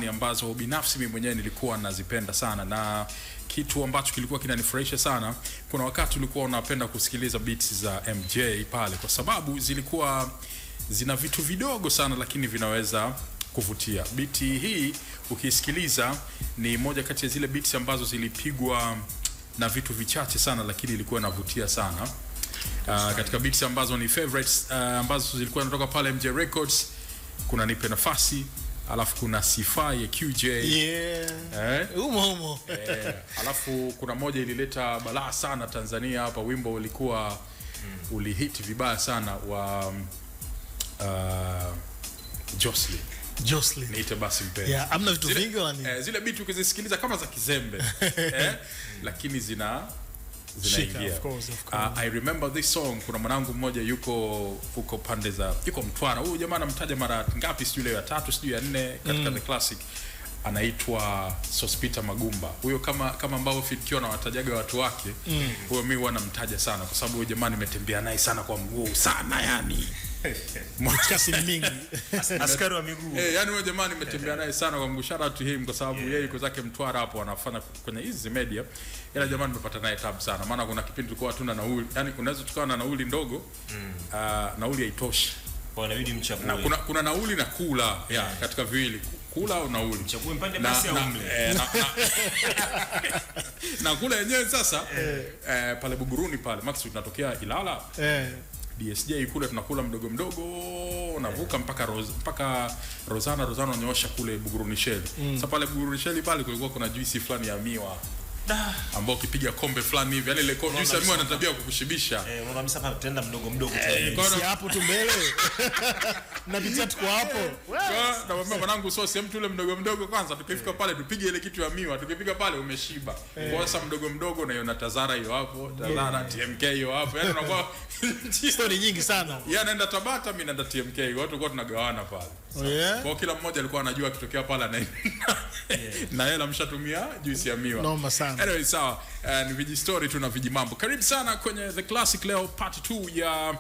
fulani ambazo binafsi mimi mwenyewe nilikuwa nazipenda sana, na kitu ambacho kilikuwa kinanifurahisha sana, kuna wakati ulikuwa unapenda kusikiliza beats za MJ pale, kwa sababu zilikuwa zina vitu vidogo sana lakini vinaweza kuvutia. Beat hii ukisikiliza ni moja kati ya zile beats ambazo zilipigwa na vitu vichache sana lakini ilikuwa inavutia sana. Katika beats ambazo ni favorites ambazo zilikuwa zinatoka pale MJ Records, kuna Nipe Nafasi, alafu kuna Sifa ya QJ, umo alafu kuna moja ilileta balaa sana Tanzania hapa, wimbo ulikuwa ulihit vibaya sana wa Jocelyn Niite Basi Mpenzi. Amna vitu vingi wala zile beat ukizisikiliza kama za kizembe lakini zinaingia. Of course. I remember this song, kuna mwanangu mmoja yuko pande za yuko Mtwara. Huyu jamaa anamtaja mara ngapi, sijui leo ya 3 sijui ya 4 katika The Classic. Anaitwa Sospita Magumba. Huyo kama ambao Fidkio na watajaga watu wake, huyo mimi huwa namtaja sana kwa sababu huyo jamaa nimetembea naye sana kwa mguu sana, yani mwachasi mingi askari wa miguu. Yani huyo jamaa nimetembea naye sana kwa mguu. Shout out to him kwa sababu yeye yuko zake Mtwara hapo anafanya kwenye hizi media. Ila jamaa nimepata naye tabu sana, maana kuna kipindi tulikuwa hatuna nauli, yani unaweza tukawa na nauli ndogo, nauli haitoshi, kwa inabidi mchague. Kuna nauli na kula katika viwili, kula au nauli, mchague mpande basi au mle na kula yenyewe sasa pale Buguruni pale Max tunatokea Ilala DSJ kule tunakula mdogo mdogo, unavuka mpaka Rozana unyoosha kule Buguruni Shell. Sasa pale Buguruni Shell pale kulikuwa kuna juice fulani ya miwa ambao ukipiga kombe fulani hivi, yani ile juice ya miwa ina tabia kukushibisha. Unaona hapa tutaenda mdogo si hapo tu mbele napitia tuko hapo. Na mama mwanangu sosi mtu ule mdogo kwanza, tukifika pale tupige ile kitu ya miwa, tukifika pale umeshiba. Kwa sababu mdogo na hiyo Tazara hiyo hapo, Tazara TMK hiyo hapo, yani unakuwa story nyingi sana. Yeye anaenda Tabata, mimi naenda TMK, watu walikuwa tunagawana pale. Kwa kila mmoja alikuwa anajua akitokea pale na yeye amshatumia juice ya miwa. Noma sana. Anyway, sawa, ni viji story tu na viji mambo. Karibu sana kwenye The Classic leo part 2 ya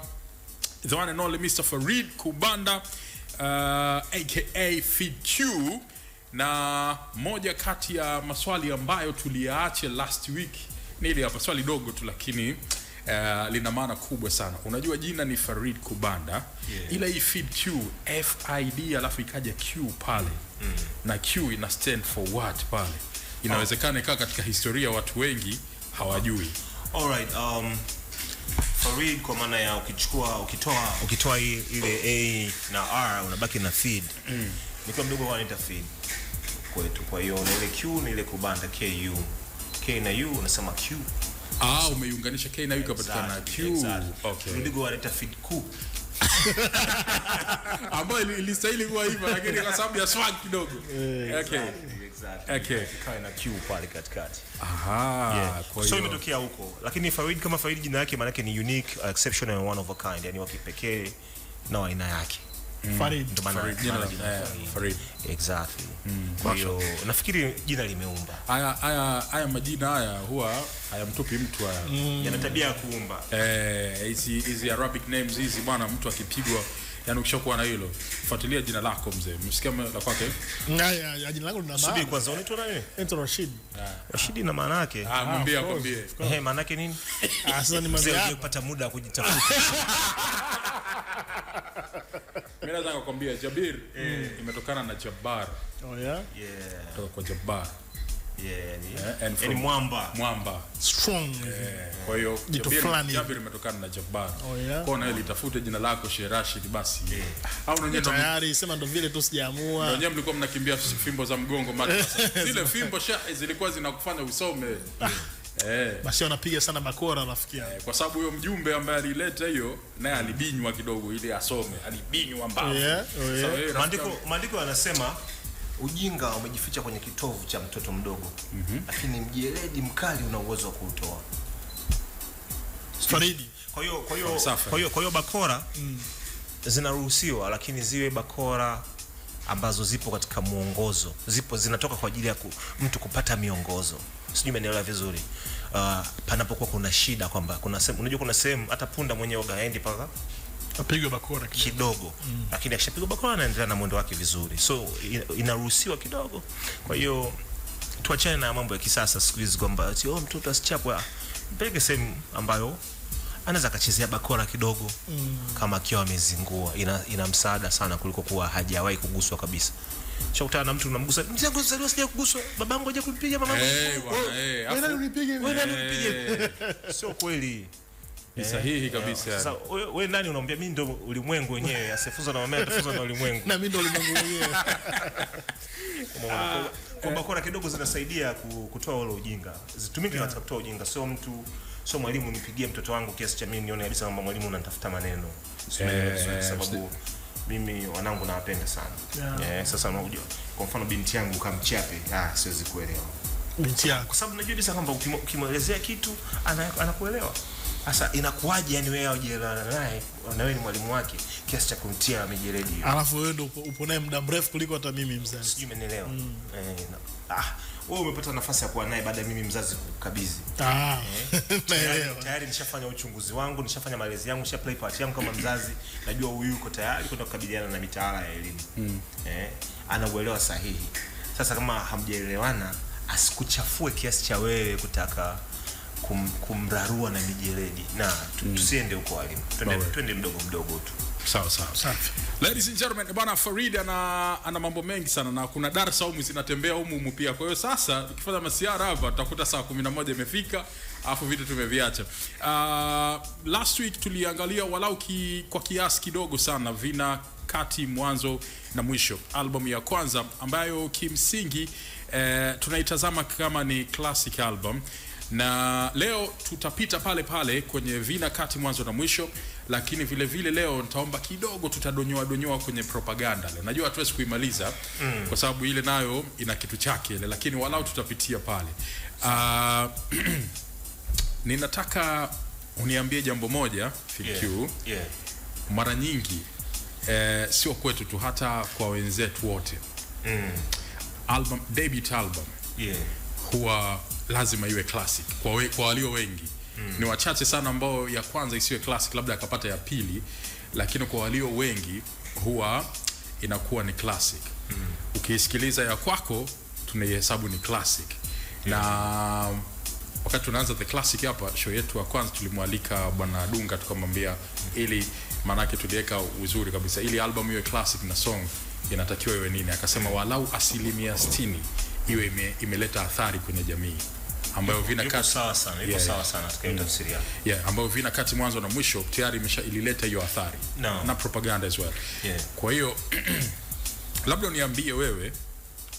the one and only Mr. Farid Kubanda aka Fidq, na moja kati ya maswali ambayo tuliyaacha last week ni ile hapa, swali dogo tu lakini lina maana kubwa sana. Unajua jina ni Farid Kubanda, ila hii Fidq FID alafu ikaja Q pale, na Q ina stand for what pale? Inawezekana ikawa katika historia watu wengi hawajui. Alright, Farid kwa maana ya ukitoa ile A na R unabaki na Fid. Nikiwa mdogo wanaita Fid kwetu. Kwa hiyo na ile Q ni ile Kubanda KU. K na U unasema Q. Umeiunganisha K na U kupatikana Q. Okay. Mdogo wanaita Fid Q. Ambayo ilistahili kuwa hivyo lakini kwa sababu ya swag kidogo. Okay. Kae na Q pale katikati. Kwa hiyo imetokea huko. Lakini Farid kama Farid jina yake maana yake ni unique, exceptional and one of a kind, yani wa kipekee na aina yake. Farid ndo maana Farid. Exactly. Kwa hiyo nafikiri jina limeumba. Haya majina haya huwa hayamtupi mtu haya. Yana tabia ya kuumba. Hizi Arabic names hizi bwana, mtu akipigwa, yani ukishakuwa na hilo, fuatilia jina lako mzee. Msikia la kwake? Jina langu lina maana. Subiri kwanza, unaitwa nani? Naitwa Rashid. Rashid ina maana yake? Mwambie. Maana yake nini? Sasa ni maana yake kupata muda wa kujitafuta. Mimi naweza kukwambia Jabir imetokana na Jabbar. Kutoka kwa Jabbar. Ni mwamba. Strong. Kwa hiyo Jabir imetokana na Jabbar. Kwa hiyo litafute jina lako Sheikh Rashid basi. Au unajua tayari sema ndo vile tu sijaamua. Ndio mlikuwa mnakimbia fimbo za mgongo madrasa. Zile fimbo zilikuwa zinakufanya usome. Basi wanapiga sana bakora rafiki yangu. Kwa sababu huyo mjumbe ambaye alileta hiyo naye alibinywa kidogo ili asome, alibinywa mbao. Maandiko yanasema ujinga umejificha kwenye kitovu cha mtoto mdogo, lakini mjeledi mkali una uwezo wa kuutoa. Faridi. Kwa hiyo bakora zinaruhusiwa, lakini ziwe bakora ambazo zipo katika muongozo, zinatoka kwa ajili ya mtu kupata miongozo. Sijui umeelewa vizuri. Panapokuwa kuna shida kwamba kuna sehemu, unajua kuna sehemu hata punda mwenyewe haendi paka apigwe bakora kidogo lakini akishapigwa bakora anaendelea na mwendo wake vizuri, so inaruhusiwa kidogo. Kwa hiyo tuachane na mambo ya kisasa siku hizi kwamba mtoto asichapwe, mpeleke sehemu ambayo anaweza akachezea bakora kidogo kama akiwa amezingua. Ina msaada sana kuliko kuwa hajawahi kuguswa kabisa. Chakutana na mtu unamgusa, mzangu zaliwa sija kuguswa, babangu haja kunipiga, mamangu wewe unipige, sio kweli. Ni sahihi kabisa. Sasa wewe nani unaambia mimi ndo ulimwengu wenyewe, asifunza na mama atafunza na ulimwengu. Na mimi ndo ulimwengu wenyewe. Kwa bakora kidogo zinasaidia kutoa ule ujinga. Zitumike katika kutoa ujinga. Sio mwalimu nipigie mtoto wangu kiasi cha mimi nione kabisa kwamba mwalimu ananitafuta maneno. Sababu mimi wanangu nawapenda sana. Sasa unajua kwa mfano binti yangu kamchape, siwezi kuelewa. Binti yako. Kwa sababu najua kabisa kwamba ukimwelezea kitu anakuelewa. Sasa inakuwaje yani wewe hujaelewana naye na wewe ni mwalimu wake kiasi cha kumtia mijeledi? Alafu wewe ndio upo naye muda mrefu kuliko hata mimi mzazi. Sijui umenielewa. Wewe umepata nafasi ya kuwa naye baada ya mimi mzazi kukabidhi. Naelewa. Tayari nishafanya uchunguzi wangu, nishafanya malezi yangu, nisha play part yangu kama mzazi. Najua huyu yuko tayari kwenda kukabiliana na mitaala ya elimu. Anauelewa sahihi. Sasa kama hamjaelewana, asikuchafue kiasi cha wewe kutaka kumrarua na mijeledi. Na tusiende huko walimu. Twende mdogo mdogo tu. Sawa. Safi. Ladies and gentlemen, bwana Farid ana mambo mengi sana na kuna darasa humu zinatembea humu pia. Kwa hiyo sasa tukifanya masiara hapa tutakuta saa 11 imefika, afu vitu tumeviacha. Last week tuliangalia walau kwa kiasi kidogo sana Vina Kati Mwanzo na Mwisho, album ya kwanza ambayo kimsingi tunaitazama kama ni classic album. Na leo tutapita pale kwenye Vina Kati Mwanzo na Mwisho, lakini vile leo nitaomba kidogo tutadonyoa kwenye propaganda. Leo najua hatuwezi kuimaliza kwa sababu ile nayo ina kitu chake ile, lakini walau tutapitia pale. Ninataka uniambie jambo moja FQ. Mara nyingi sio kwetu tu, hata kwa wenzetu wote album, debut album huwa lazima iwe classic kwa walio wengi. Ni wachache sana ambao ya kwanza isiwe classic, labda akapata ya pili, lakini kwa walio wengi huwa inakuwa ni classic. Ukisikiliza ya kwako tunaihesabu ni classic. Na wakati tunaanza the classic hapa show yetu ya kwanza tulimwalika bwana Dunga, tukamwambia ili manake tuliweka uzuri kabisa, ili album iwe classic na song inatakiwa iwe nini, akasema walau 60% iwe imeleta athari kwenye jamii, ambayo Vina Kati sawa sana katika tafsiri yake. Ambayo Vina Kati Mwanzo na Mwisho tayari ilileta hiyo athari na propaganda as well. Kwa hiyo labda uniambie wewe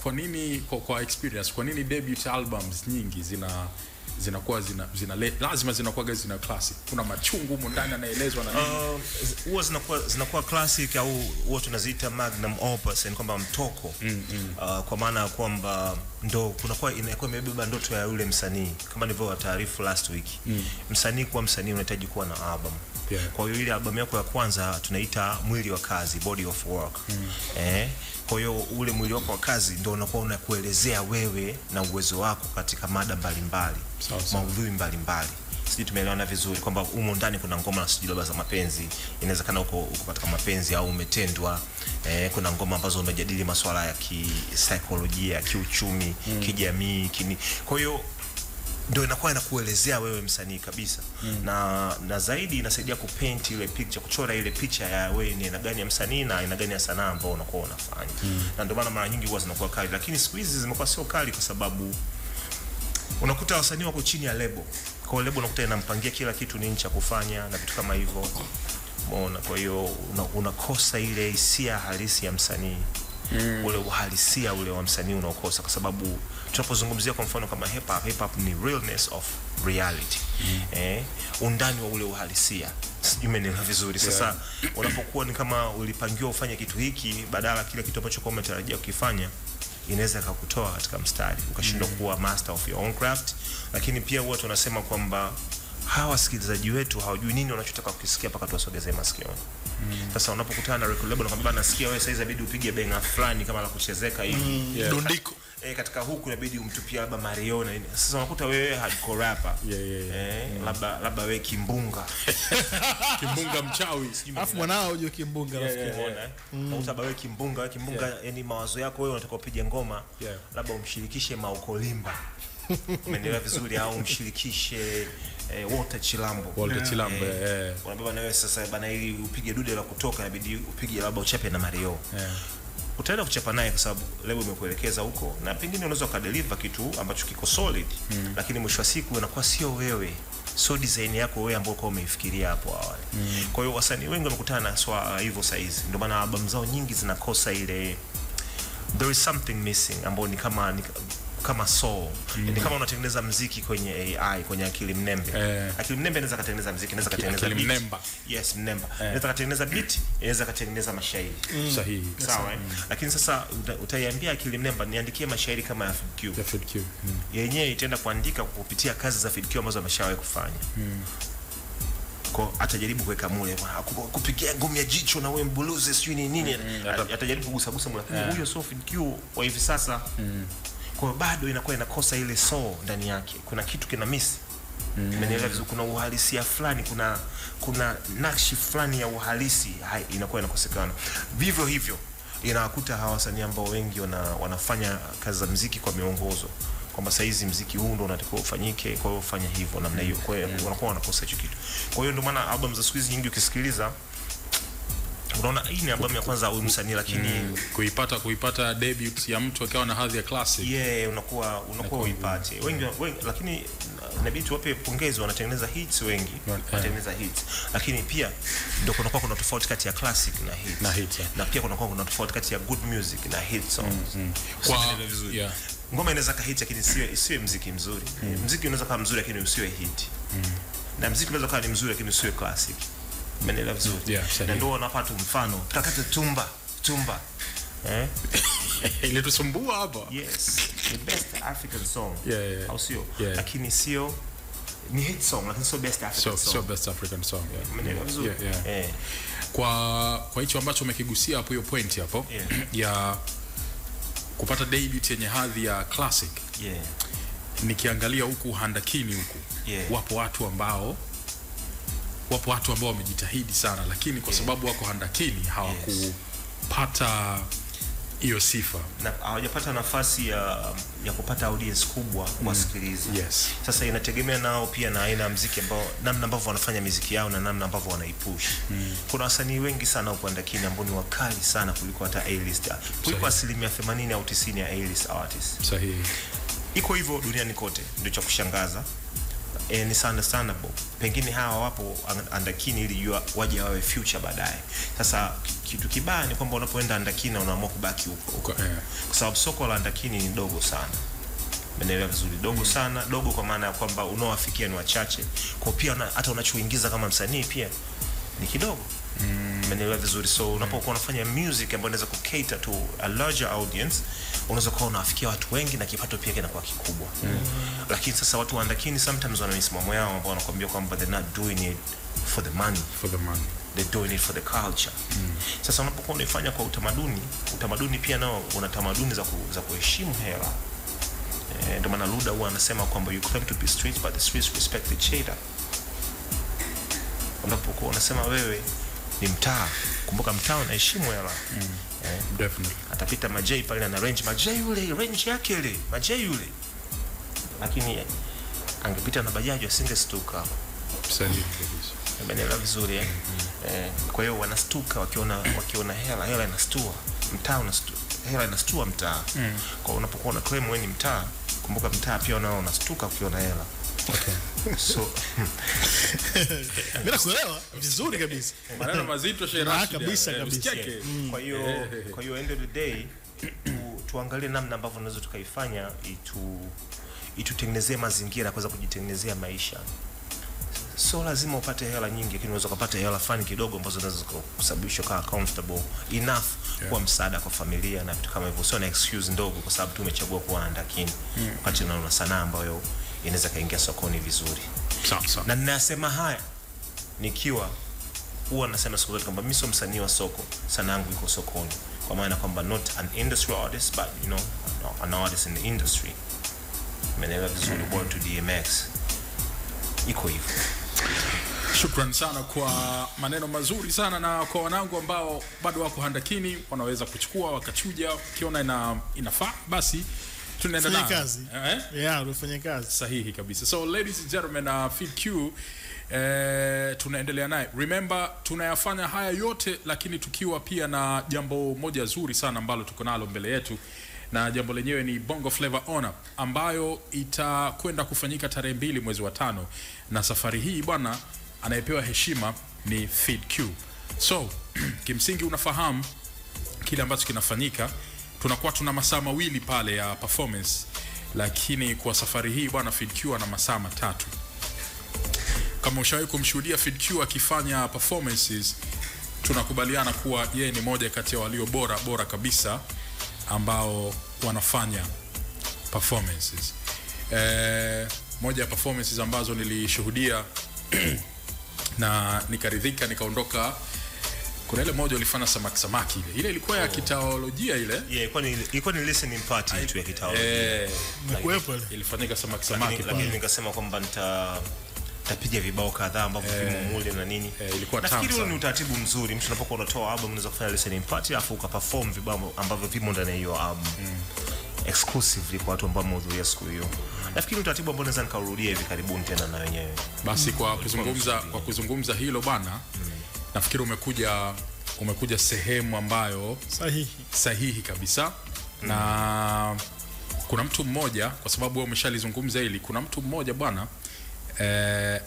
kwa nini kwa experience, kwa nini debut albums nyingi zinakuwa lazima zina classic? Kuna machungu huko ndani anaelezwa na nini? Huwa zinakuwa classic au huwa tunaziita magnum opus, yani kwamba mtoko. Kwa maana kwamba ndo kunakuwa inakuwa imebeba ndoto ya yule msanii, kama nilivyo taarifu last week. Msanii kuwa msanii unahitaji kuwa na album. Kwa hiyo ile album yako ya kwanza tunaita mwili wa kazi, body of work. Kwa hiyo ule mwili wako wa kazi ndio unakuwa unakuelezea wewe na uwezo wako katika mada mbalimbali, maudhui mbalimbali. Sisi tumeelewana vizuri kwamba humo ndani kuna ngoma na sijui za mapenzi, inawezekana uko katika mapenzi au umetendwa. Kuna ngoma ambazo umejadili masuala ya kisaikolojia, kiuchumi, kijamii, kwa hiyo ndio inakuwa inakuelezea wewe msanii kabisa. Na zaidi inasaidia kupaint ile picture, kuchora ile picha ya wewe ni aina gani ya msanii na aina gani ya sanaa ambayo unakuwa unafanya. Na ndio maana mara nyingi huwa zinakuwa kali, lakini siku hizi zimekuwa sio kali kwa sababu unakuta wasanii wako chini ya lebo. Kwa lebo unakuta inampangia kila kitu nini cha kufanya na vitu kama hivyo. Umeona? Kwa hiyo unakosa ile hisia halisi ya msanii. Ule uhalisia ule wa msanii unaokosa, kwa sababu tunapozungumzia kwa mfano kama hip hop ni realness of reality. Undani wa ule uhalisia. Sijui umeelewa vizuri. Sasa unapokuwa ni kama ulipangiwa ufanye kitu hiki, badala kile kitu ambacho kwa umetarajia kukifanya inaweza kukutoa katika mstari ukashindwa kuwa master of your own craft. Lakini pia huwa tunasema kwamba hawa wasikilizaji wetu hawajui nini wanachotaka kukisikia mpaka tuwasogezee masikioni. Sasa unapokutana na record label nakwambia nasikia wewe sasa inabidi upige benga fulani kama la kuchezeka hivi. Dondiko. katika huku inabidi umtupia labda Mario na nini. Sasa unakuta wewe hardcore rapper. Labda wewe kimbunga. Kimbunga mchawi. Alafu mwanao unajua kimbunga rafiki. Unakuta wewe kimbunga, yani mawazo yako wewe unataka upige ngoma, labda umshirikishe Maukolimba. Umeelewa vizuri, au umshirikishe Walter Chilambo. Unabeba na wewe sasa bana, ili upige dude la kutoka inabidi upige labda uchape na Mario. Utaenda kuchapa naye kwa sababu leo umekuelekeza huko, na pengine unaweza kadeliver kitu ambacho kiko solid, lakini mwisho wa siku inakuwa sio wewe, so design yako wewe ambayo kwa umeifikiria hapo awali. Kwa hiyo wasanii wengi wamekutana na hivyo saizi, ndio maana album zao nyingi zinakosa ile there is something missing, ambayo ni kama soul. Ni kama unatengeneza muziki kwenye AI, kwenye akili mnembe. Akili mnembe inaweza kutengeneza muziki, inaweza kutengeneza beat. Yes, mnemba. Inaweza kutengeneza beat, inaweza kutengeneza mashairi. Sahihi. Sawa. Lakini sasa utaiambia akili mnemba niandikie mashairi kama ya Fid Q. Yenyewe itaenda kuandika kupitia kazi za Fid Q ambazo ameshawahi kufanya. Kwa atajaribu kuweka mule kupigia ngumi ya jicho na wewe mbuluze sio nini. Atajaribu kugusa lakini huyo sio Fid Q wa hivi sasa. Kwa bado inakuwa inakosa ile soul ndani yake. Kuna kitu kina miss. Umeelewa vizuri, kuna uhalisia fulani, kuna nakshi fulani ya uhalisi inakuwa inakosekana. Vivyo hivyo inawakuta hawa wasanii ambao wengi wanafanya kazi za muziki kwa miongozo, kwamba saa hizi muziki huu ndio unatakiwa ufanyike, kwa hiyo fanya hivyo namna hiyo. Kwa hiyo wanakuwa wanakosa hicho kitu. Kwa hiyo ndio maana album za siku hizi nyingi ukisikiliza unaona hii ni album ya kwanza huyu msanii, lakini kuipata debut ya mtu akawa na hadhi ya classic. Unakuwa uipate. Wengi lakini inabidi tuwape pongezi, wanatengeneza hits wengi. Wanatengeneza hits. Lakini pia ndio kunakuwa kuna tofauti kati ya classic na hits. Na pia kunakuwa kuna tofauti kati ya good music na hit songs. Ngoma inaweza ka hit lakini isiwe muziki mzuri. Muziki unaweza kuwa mzuri lakini usiwe hit. Na muziki unaweza kuwa ni mzuri lakini usiwe classic. Umeelewa vizuri? Na ndio unapata mfano takata tumba ile tusumbua hapa. Yes, the best African song. Au sio? Lakini sio ni hit song, lakini sio best African song. So best African song. Umeelewa vizuri? Kwa hicho ambacho umekigusia hapo, hiyo point hapo ya kupata debut yenye hadhi ya classic. Nikiangalia huku handakini huku, wapo watu ambao wamejitahidi sana, lakini kwa sababu wako handakini hawakupata hiyo sifa na hawajapata nafasi ya kupata audience kubwa kuwasikiliza. Sasa inategemea nao pia na aina ya muziki ambao, namna ambavyo wanafanya muziki yao na namna ambavyo wanaipush. Kuna wasanii wengi sana huko handakini ambao ni wakali sana kuliko hata A-list, kuliko 80% au 90% ya A-list artists. Sahihi. Iko hivyo duniani kote, ndio cha kushangaza. Ni understandable. Pengine hawa wapo andakini ili waje wawe future baadaye. Sasa kitu kibaya ni kwamba unapoenda andakini unaamua kubaki huko. Kwa sababu soko la andakini ni dogo sana. Umeelewa vizuri? Dogo sana, dogo kwa maana ya kwamba unaowafikia ni wachache. Kwa pia hata unachoingiza kama msanii pia ni kidogo. Umeelewa vizuri? So unapokuwa unafanya music ambayo inaweza kucater to a larger audience, unaweza kuwa unawafikia watu wengi na kipato pia kinakuwa kikubwa. Lakini sasa watu waandakini sometimes wana misimamo yao ambao wanakuambia kwamba they're not doing it for the money. They're doing it for the culture. Sasa unapokuwa unaifanya kwa utamaduni pia nao una tamaduni za kuheshimu hela. Ndio maana Luda huwa anasema kwamba you claim to be streets but the streets respect the cheddar. Unapokuwa unasema wewe ni mtaa, kumbuka mtaa unaheshimu hela. Definitely. Atapita Majay pale na range range yake ile, Majay yule. Lakini angepita na bajaji asingestuka. Sahihi kabisa. Umeelewa vizuri kwa hiyo wanastuka wakiona hela inastua. Mtaa unastua. Hela inastua mtaa. Kwa unapokuwa una claim wewe ni mtaa, kumbuka mtaa pia unao unastuka ukiona hela. So mimi nakuelewa vizuri kabisa. Maneno mazito Sheikh kabisa. Kwa hiyo end of the day tuangalie namna ambavyo tunaweza tukaifanya itutengenezee mazingira kuweza kujitengenezea maisha. So lazima upate hela nyingi, lakini unaweza kupata hela fani kidogo ambazo zinaweza kusababisha kuwa comfortable enough kwa msaada kwa familia na vitu kama hivyo. Sio na excuse ndogo kwa sababu tu umechagua kuwa andakini. Wakati unaona sanaa ambayo inaweza kaingia sokoni vizuri. Sawa. Na ninasema haya nikiwa huwa nasema siku zote kwamba mimi sio msanii wa soko, sanaa yangu iko sokoni. kwa maana kwamba not an industry artist but you know an artist in the industry. Umeelewa vizuri? Born to DMX iko hivyo. Shukran sana kwa maneno mazuri sana, na kwa wanangu ambao bado wako handakini wanaweza kuchukua wakachuja, ukiona inafaa basi tunaenda na kazi. Unafanya kazi sahihi kabisa. So ladies and gentlemen, Feed Q tunaendelea naye. Remember tunayafanya haya yote lakini tukiwa pia na jambo moja zuri sana ambalo tuko nalo mbele yetu, na jambo lenyewe ni Bongo Flava Honor ambayo itakwenda kufanyika tarehe 2 mwezi wa 5, na safari hii bwana anayepewa heshima ni Feed Q. So kimsingi unafahamu kile ambacho kinafanyika, tunakuwa tuna masaa mawili pale ya performance, lakini kwa safari hii bwana Feed Q ana masaa 3. Kama ushawahi kumshuhudia Feed Q akifanya performances, tunakubaliana kuwa yeye ni moja kati ya walio bora kabisa ambao wanafanya performances. Moja ya performances ambazo nilishuhudia na nikaridhika nikaondoka, kuna ile moja ulifanya samaki ile ilikuwa ya kitaolojia ile. Ilikuwa ni listening party tu ya kitaolojia. Ilifanyika samaki lakini nikasema kwamba tapiga vibao kadhaa ambavyo vimo mule na nini. Ilikuwa tamu. Nafikiri ni utaratibu mzuri, mtu unapokuwa unatoa album unaweza kufanya listening party afu ukaperform vibao ambavyo vimo ndani ya hiyo album exclusively kwa watu ambao wamehudhuria siku hiyo. Nafikiri utaratibu ambao naweza nikaurudia hivi karibuni tena na wenyewe. Basi kwa kuzungumza hilo bana, nafikiri umekuja sehemu ambayo sahihi kabisa. Na kuna mtu mmoja, kwa sababu wewe umeshalizungumza hili, kuna mtu mmoja bwana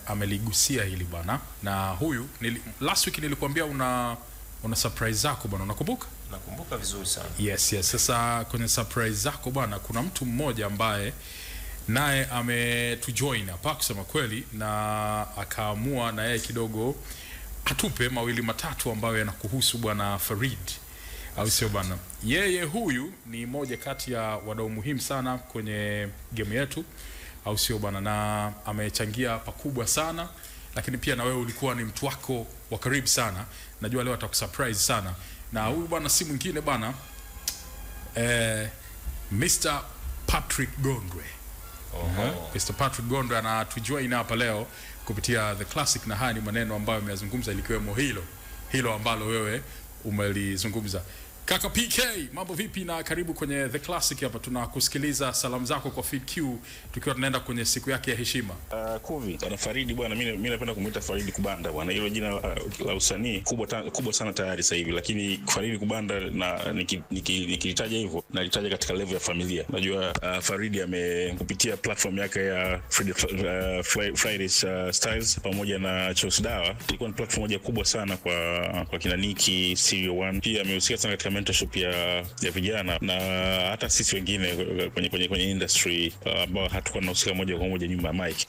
ameligusia hili bwana, na huyu last week nilikwambia una surprise zako bwana, unakumbuka? Nakumbuka vizuri sana. Yes. Sasa kwenye surprise zako bwana, kuna mtu mmoja ambaye naye ametujoin hapa kusema kweli, na akaamua na yeye kidogo atupe mawili matatu ambayo yanakuhusu bwana Farid, au sio bwana? Yeye huyu ni moja kati ya wadau muhimu sana kwenye game yetu, au sio bwana, na amechangia pakubwa sana, lakini pia na wewe ulikuwa ni mtu wako wa karibu sana. Najua leo atakusurprise sana, na huyu bwana si mwingine bwana Mr. Patrick Gondwe. Mr. Patrick Gondwe anatujoin hapa leo kupitia The Classic, na haya ni maneno ambayo ameyazungumza likiwemo hilo ambalo wewe umelizungumza. Kaka PK, mambo vipi na karibu kwenye The Classic hapa. Tunakusikiliza salamu zako kwa Feed Q tukiwa tunaenda kwenye siku yake ya heshima. Kuvi, ana Faridi bwana, mimi napenda kumuita Faridi Kubanda bwana. Hilo jina la usanii kubwa sana tayari sasa hivi, lakini Faridi Kubanda na nikilitaja hivyo nalitaja katika level ya familia. Najua Faridi amekupitia platform yake ya Fridays Styles pamoja na Chos Dawa. Ilikuwa ni platform moja kubwa sana kwa kina Niki, Serial One. Pia amehusika sana katika mentorship ya vijana na hata sisi wengine kwenye industry ambao hatukuwa tunahusika moja kwa moja nyuma ya mic.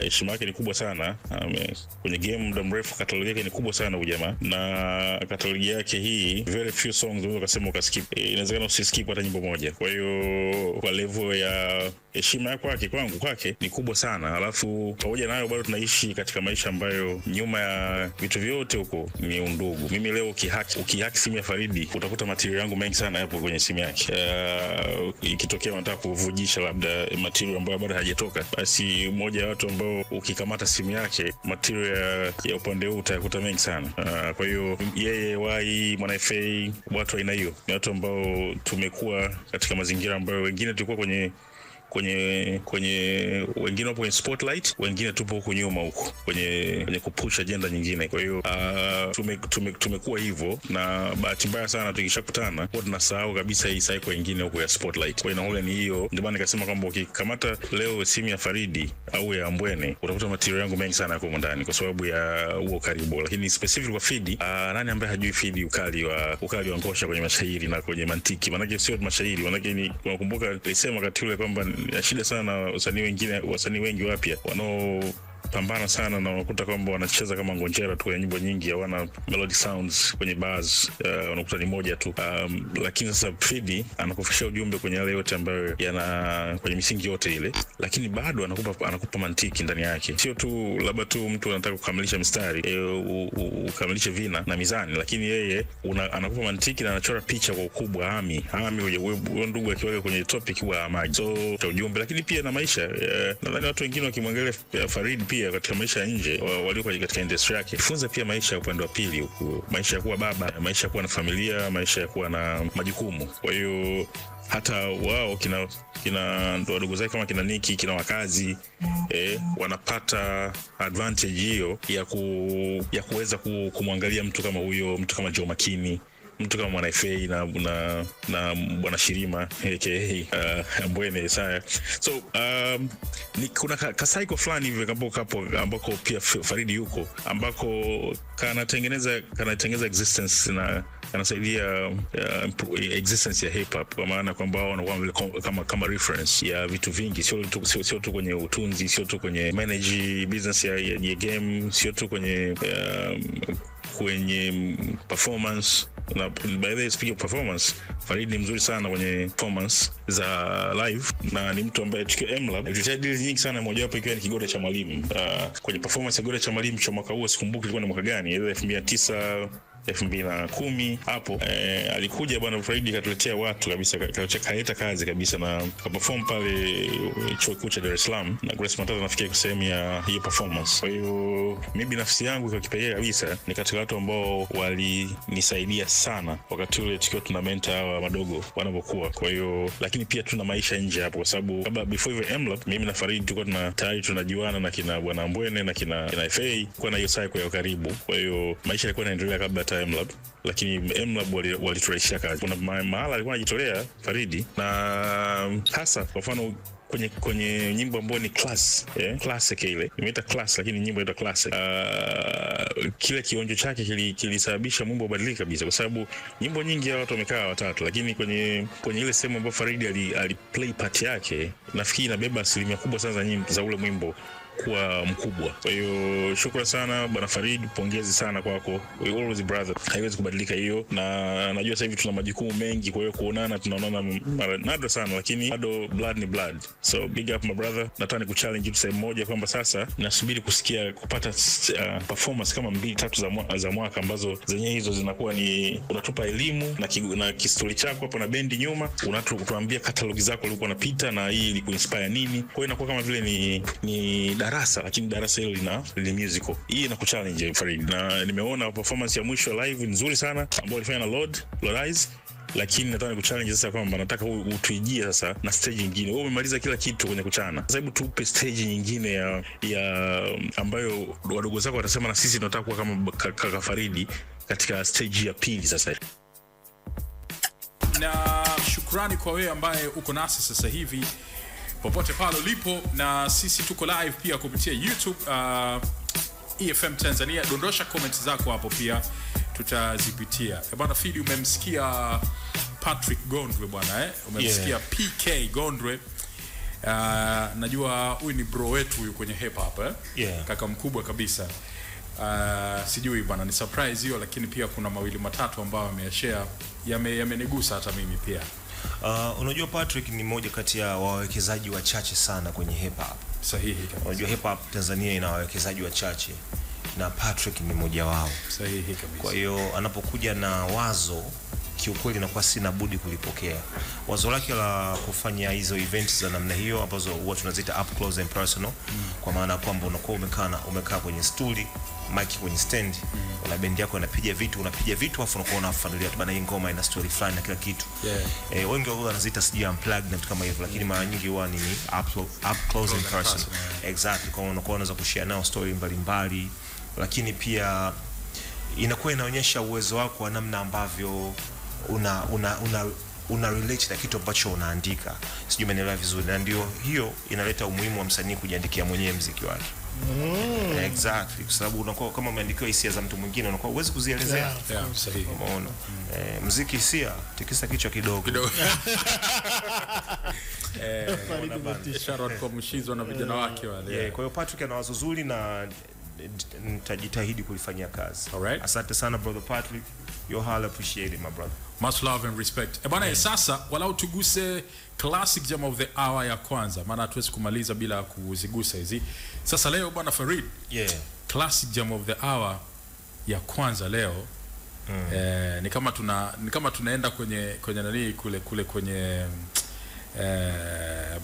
Heshima yake ni kubwa sana kwenye game, muda mrefu. Catalog yake ni kubwa sana ujamaa, na catalog yake hii very few songs unaweza kusema ukaskip. Inawezekana usiskip hata nyimbo moja. Kwa hiyo kwa level ya heshima yake kwake ni kubwa sana. Alafu pamoja nayo bado tunaishi katika maisha ambayo nyuma ya vitu vyote huko ni undugu. Mimi leo ukihaki simu ya Faridi utakuta material yangu mengi sana hapo kwenye simu yake. Ikitokea unataka kuvujisha labda material ambayo bado hajatoka, basi mmoja wa watu ambao ukikamata simu yake material ya upande huu utakuta mengi sana. Kwa hiyo yeye Mwana FA, watu aina hiyo ni watu ambao tumekuwa katika mazingira ambayo wengine tulikuwa kwenye wengine wapo kwenye spotlight, wengine tupo huko nyuma huko kwenye kupush agenda nyingine. Kwa hiyo tumekuwa hivyo, na bahati mbaya sana tukishakutana kwa tunasahau kabisa hii cycle nyingine huko ya spotlight. Kwa hiyo ni hiyo, ndio maana nikasema kwamba ukikamata leo simu ya Faridi au ya Ambwene utakuta material yangu mengi sana hapo ndani kwa sababu ya huo karibu. Lakini specific kwa Fidi, nani ambaye hajui Fidi ukali wa ngosha kwenye mashairi na kwenye mantiki? Maana sio mashairi, maana ni unakumbuka nilisema wakati ule kwamba shida sana wasanii wengi wapya wanapambana sana na unakuta kwamba wanacheza kama ngonjera tu kwenye nyimbo nyingi, hawana melody sounds kwenye bars, unakuta ni moja tu. Lakini sasa Fidi anakufikishia ujumbe kwenye yale yote ambayo yana kwenye misingi yote ile, lakini bado anakupa mantiki ndani yake. Sio tu labda tu mtu anataka kukamilisha mistari, ukamilishe vina na mizani, lakini yeye anakupa mantiki na anachora picha kwa ukubwa. Ami huyo ndugu akiweka kwenye topic wa maji, so ujumbe, lakini pia na maisha. Nadhani watu wengine wakimwangalia Farid pia katika maisha ya nje, walio katika industry yake, funza pia maisha ya upande wa pili huko, maisha ya kuwa baba, maisha ya kuwa na familia, maisha ya kuwa na majukumu. Kwa hiyo hata wao kina ndo wadogo zake kama kina Niki, kina Wakazi, wanapata advantage hiyo ya kuweza kumwangalia mtu kama huyo, mtu kama Joe Makini, mtu kama Mwana FA na Bwana Shirima aka Mbwene Isaya. So ni kuna kasaiko fulani hivi ambako pia Faridi yuko, ambako kanatengeneza existence na anasaidia existence ya hip hop, kwa maana kwamba wanakuwa kama reference ya vitu vingi, sio tu kwenye utunzi, sio tu kwenye manage business ya game, sio tu kwenye performance. Na by the way, speaking of performance, Farid ni mzuri sana kwenye performance za live, na ni mtu ambaye tukio M-Lab tulitia deals nyingi sana, moja wapo ikiwa ni Kigoda cha Mwalimu. Kwenye performance ya Kigoda cha Mwalimu cha mwaka huo, sikumbuki ilikuwa ni mwaka gani, 2009 2010 hapo, alikuja bwana Farid katuletea watu kabisa, kaleta kazi kabisa, na perform pale chuo kikuu cha Dar es Salaam, na Grace Matata nafikia sehemu ya hiyo performance. Kwa hiyo mimi binafsi yangu kwa kipekee kabisa ni katika watu ambao walinisaidia sana wakati ule tukiwa tuna mentor hawa madogo wanapokuwa. Kwa hiyo lakini pia tuna maisha nje hapo, kwa sababu kabla before even M-Lab, mimi na Farid tulikuwa tayari tunajuana na kina Bwana Mbwene na kina FA, kwa na hiyo cycle ya karibu. Kwa hiyo maisha yalikuwa yanaendelea kabla M-Lab, lakini M-Lab waliturahisha kazi. Kuna mahala alikuwa anajitolea Faridi, na hasa kwa mfano kwenye nyimbo ambayo ni classic ile imeita class, lakini nyimbo inaitwa classic. Kile kionjo chake kilisababisha mambo badilika kabisa, kwa sababu nyimbo nyingi ya watu wamekaa watatu, lakini kwenye ile sehemu ambayo Faridi aliplay part yake, nafikiri inabeba asilimia kubwa sana za nyimbo za ule mwimbo kuwa mkubwa. Kwa hiyo shukrani sana bwana Farid, pongezi sana kwako, we always brother, haiwezi kubadilika hiyo. Na najua sasa hivi tuna majukumu mengi, kwa hiyo tunaonana mara nadra sana, lakini bado blood ni blood. So big up my brother. Nataka kuchallenge you sehemu moja kwamba sasa nasubiri kupata performance kama 2-3 za mwaka ambazo zenye hizo zinakuwa ni unatupa elimu na kistori chako hapo na bendi nyuma, unatuambia catalog zako ulikuwa unapita na hii ilikuinspire nini. Kwa hiyo inakuwa kama vile ni darasa, lakini darasa hilo lina musical. Hii inakuchallenge Farid, na nimeona performance ya mwisho live nzuri sana ambayo alifanya na Lodize, lakini nataka nikuchallenge sasa kwamba nataka utuijie sasa na stage nyingine. Wewe umemaliza kila kitu kwenye kuchana, sasa hebu tupe stage nyingine ya ambayo wadogo zako watasema na sisi tunataka kuwa kama kaka Faridi katika stage ya pili sasa. Na shukrani kwa wewe ambaye uko nasi sasa hivi popote pale ulipo, na sisi tuko live pia kupitia YouTube EFM Tanzania. Dondosha comments zako hapo pia tutazipitia. Bwana Fidi, umemsikia Patrick Gondwe bwana umemsikia PK Gondwe. Najua huyu ni bro wetu huyu kwenye hip hop kaka mkubwa kabisa. Sijui bwana, ni surprise hiyo, lakini pia kuna mawili matatu ambayo ameshare yamenigusa hata mimi pia. Unajua Patrick ni mmoja kati ya wawekezaji wachache sana kwenye hip hop. Sahihi kabisa. Unajua hip hop Tanzania ina wawekezaji wachache na Patrick ni mmoja wao. Sahihi kabisa. Kwa hiyo anapokuja na wazo, kiukweli nakuwa sina budi kulipokea. Wazo lake la kufanya hizo events za namna hiyo ambazo huwa tunaziita up close and personal, kwa maana kwamba unakuwa umekaa kwenye stuli, mic kwenye stand, na bendi yako unapiga vitu afu unakuwa unafanulia tu bana, hii ngoma ina story fulani na kila kitu. Wengi wao wanaziita sijui unplugged na vitu kama hivyo, lakini mara nyingi huwa ni up close and personal. Exactly, kwa unakuwa unaweza kushare nao story mbalimbali, lakini pia inakuwa inaonyesha uwezo wako wa namna ambavyo una relate na kitu ambacho unaandika. Sijui umeelewa vizuri, na ndio hiyo inaleta umuhimu wa msanii kujiandikia mwenyewe muziki wake. Exactly, kwa sababu unakuwa kama umeandikiwa hisia za mtu mwingine unakuwa uwezi kuzielezea. Sahihi. Umeona? Muziki hisia, tikisa kichwa kidogo. Faridi Motisha. shout out kwa Mushizo na vijana wake wale. Kwa hiyo Patrick ana wazo zuri na nitajitahidi kulifanyia kazi. Alright. Asante sana brother Patrick. You all appreciate it my brother. Much love and respect. Bwana, sasa walau tuguse classic jam of the hour ya kwanza, maana hatuwezi kumaliza bila kuzigusa hizi. Sasa leo bwana Farid, classic jam of the hour ya kwanza leo ni kama tunaenda kwenye nani kule kwenye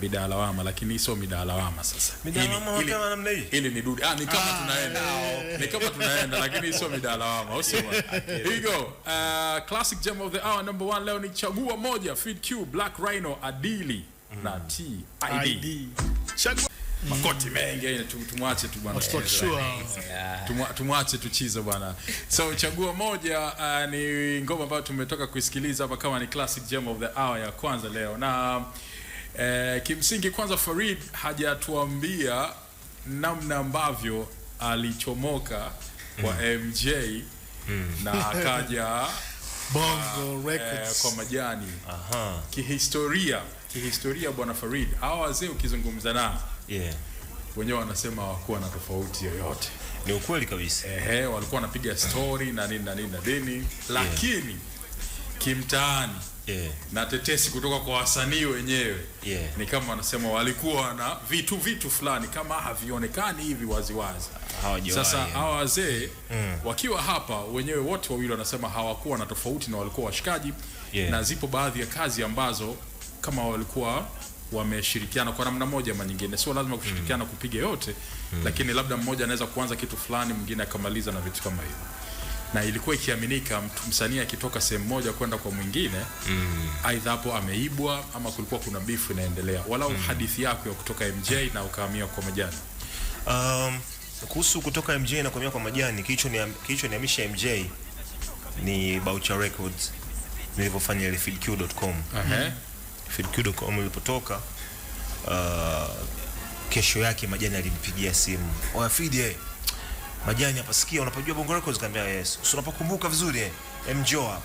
mida lawama, lakini sio mida lawama. Sasa kama namna hii ili ni dude ni kama tunaenda lakini sio mida lawama, au sio? Here you go. Classic gem of the hour number 1 leo ni chagua moja, Feed Q, Black Rhino, Adili na TID. Chagua makoti mengi, tumwache tu bwana, tumwache tuchize bwana. So chagua moja ni ngoma ambayo tumetoka kuisikiliza hapa kama ni classic gem of the hour ya kwanza leo, na kimsingi kwanza Farid hajatuambia namna ambavyo alichomoka kwa MJ na akaja Bongo Records kwa majani. Kihistoria bwana Farid, hawa wazee ukizungumza nao wenyewe wanasema hawakuwa na tofauti yoyote. Ni ukweli kabisa. Walikuwa wanapiga story na nini, lakini kimtaani na tetesi kutoka kwa wasanii wenyewe ni kama wanasema walikuwa na vitu fulani kama havionekani hivi waziwazi. Sasa hawa wazee wakiwa hapa wenyewe wote wawili wanasema hawakuwa na tofauti na walikuwa washikaji, na zipo baadhi ya kazi ambazo kama walikuwa wameshirikiana kwa namna moja ama nyingine, sio lazima kushirikiana kupiga yote, lakini labda mmoja anaweza kuanza kitu fulani mwingine akamaliza na vitu kama hivyo. Na ilikuwa ikiaminika msanii akitoka sehemu moja kwenda kwa mwingine aidha hapo ameibwa ama kulikuwa kuna beef inaendelea. Walau hadithi yako ya kutoka MJ na ukahamia kwa majani. Kuhusu kutoka MJ na kuhamia kwa majani, kilichoniamisha MJ ni Boucher Records, nilipofanya ile feedq.com. feedq.com ilipotoka, kesho yake majani alinipigia simu, "Oya Feed, majani hapa, sikia unapojua Bongo Records?" Nikamwambia yes. "Sio unapakumbuka vizuri MJ hapa?"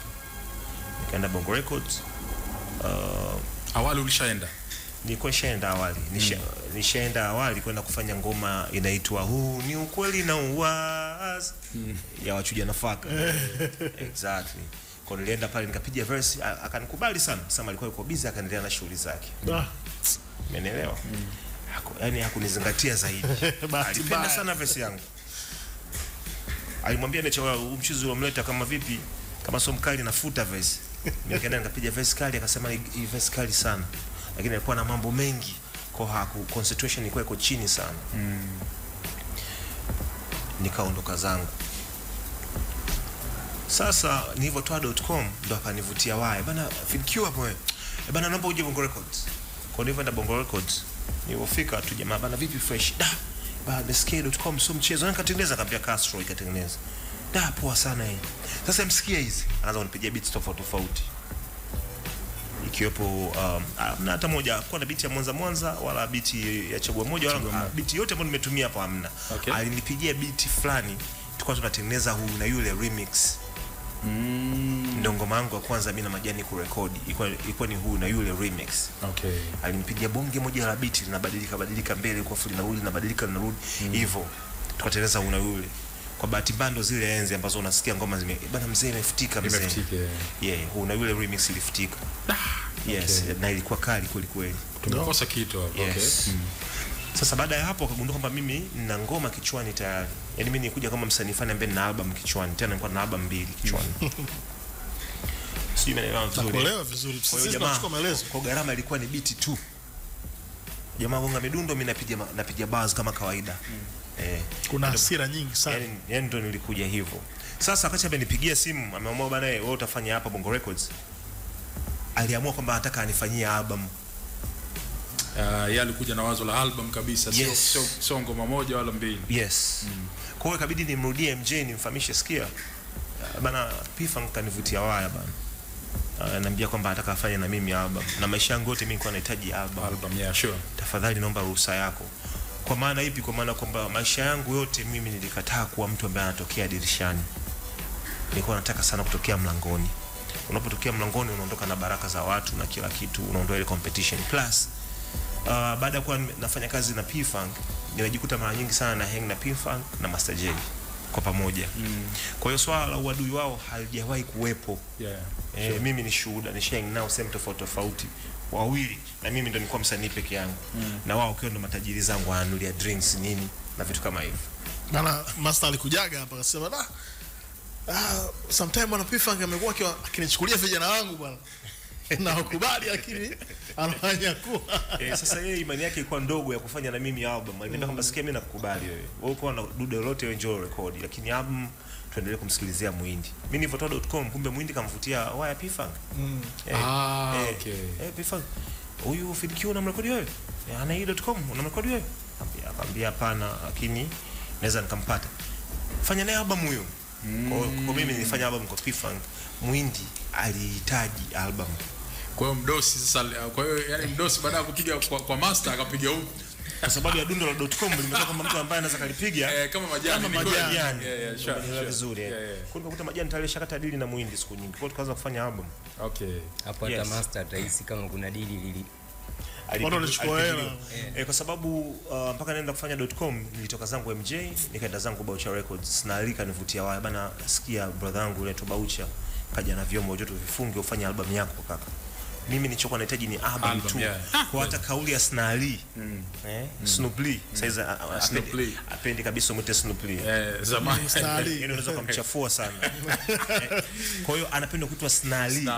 Nikaenda Bongo Records. Awali ulishaenda? Nilikuwa nishaenda awali. Nishaenda awali kwenda kufanya ngoma inaitwa Huu ni Ukweli na Uwazi ya Wachuja Nafaka. Exactly. Kwa nilienda pale nikapiga verse, akanikubali sana. Sasa alikuwa yuko busy, akaendelea na shughuli zake. Umeelewa? Yaani hakunizingatia zaidi. Alipenda sana verse yangu. Alimwambia necha mchuzi uliomleta kama vipi, kama sio mkali nafuta verse. Mimi nikaenda nikapiga verse kali, akasema hii verse kali sana. Lakini alikuwa na mambo mengi, kwa concentration ilikuwa iko chini sana. Nikaondoka zangu. Sasa nilivyotoa.com ndo akanivutia wae. Bana FeedQ hapo wewe. Bana naomba uje Bongo Records. Kwa nilivyoenda Bongo Records, nilipofika tu jamaa, bana vipi fresh? Bana SK.com sio mchezo. Nikatengeneza kampia Castro ikatengeneza. Poa sana hii. Sasa msikie hizi. Anaanza kunipigia beats tofauti. Ikiwepo na hata moja kwa na beat ya Mwanza wala beat ya Chagua moja wala beat yote ambayo nimetumia hapo hamna. Alinipigia beat fulani tulikuwa tunatengeneza Huu na Yule remix. Ndio ngoma yangu ya kwanza mimi na majani kurekodi. Ilikuwa ni Huu na Yule remix. Alinipigia bonge moja la beat linabadilika mbele kwa full na linabadilika linarudi hivyo. Tukatengeneza Huu na Yule. Kwa bahati mbaya zile enzi ambazo unasikia ngoma bana mzee imefutika mzee. Huu na Yule remix ilifutika. Yes, na ilikuwa kali kweli. Tumekosa kitu hapo. Sasa baada ya hapo akagundua kwamba mimi nina ngoma kichwani tayari. Yaani mimi nilikuja kama msanii fani ambaye nina album kichwani. Tena nilikuwa na album 2 kichwani. Sijui umeelewa vizuri. Nakuelewa vizuri. Sisi tunachukua maelezo. Kwa gharama ilikuwa ni beat tu. Jamaa gonga midundo, mimi napiga bars kama kawaida. Kuna hasira nyingi sana. Yaani ndo nilikuja hivyo. Sasa wakati amenipigia simu, ameamua bana wewe utafanya hapa Bongo Records. Aliamua kwamba anataka anifanyie album. Yeye alikuja na wazo la album kabisa, sio ngoma moja wala mbili. Kwa hiyo ikabidi nimrudie MJ nimfahamishe, sikia bana P-Funk kanivutia waya bana. Ananiambia kwamba anataka afanye na mimi album. Na maisha yangu yote mimi nilikuwa nahitaji album. Yeah, sure. Tafadhali naomba ruhusa yako. Kwa maana ipi? Kwa maana kwamba maisha yangu yote mimi nilikataa kuwa mtu ambaye anatokea dirishani. Nilikuwa nataka sana kutokea mlangoni. Unapotokea mlangoni unaondoka na baraka za watu na kila kitu, unaondoa ile competition. Plus baada ya kuwa nafanya kazi na P-Funk nimejikuta mara nyingi sana na hang na P-Funk na Master J kwa pamoja. Kwa hiyo swala la uadui wao halijawahi kuwepo. Sure. Mimi ni shuhuda, ni hang nao same tofauti wawili, na mimi ndo nilikuwa msanii peke yangu. Na wao kwa ndo matajiri zangu, wananulia drinks nini na vitu kama hivyo. Bana Master alikujaga hapa akasema sometime bwana P-Funk amekuwa akinichukulia vijana wangu bwana. Na ukubali lakini anafanya kuwa sasa yeye imani yake ilikuwa ndogo ya kufanya na mimi album. Aliniambia kwamba sikia, mimi nakukubali wewe. Wewe uko na dude lolote wewe njoo record, lakini album tuendelee kumsikilizia Muhindi. Mimi nilivotoa.com kumbe Muhindi kamvutia waya P-Funk. Okay. P-Funk. Huyu FeedQ unamrekodi wewe? Ana hii.com unamrekodi wewe? Akamwambia hapana, lakini naweza nikampata. Fanya naye album huyo. Kwa mimi nilifanya album kwa P-Funk. Muhindi alihitaji album. Kwa hiyo mdosi sasa, kwa hiyo yani mdosi baada ya kupiga kwa Master akapiga huko kwa sababu ya dundo.com limetoka kama mtu ambaye anaweza kalipiga kama majani sure vizuri. Kwa nikakuta majani tayari shakata dili na Muhindi siku nyingi. Kwa hiyo tukaanza kufanya album. Okay. Hapo hata Master atahisi kama kuna dili lili kwa sababu mpaka naenda kufanya .com nilitoka zangu MJ nikaenda zangu Boucher Records na alika nivutia waya bana, sikia brother yangu yule Boucher kaja na vyombo joto vifunge ufanye album yako kaka. Mimi nilichokuwa nahitaji ni album tu. Kwa hata kauli ya Snali Snoop Lee sasa apendi kabisa mwite Snoop Lee zamani Snali unaweza kumchafua sana. Kwa hiyo anapenda kuitwa Snali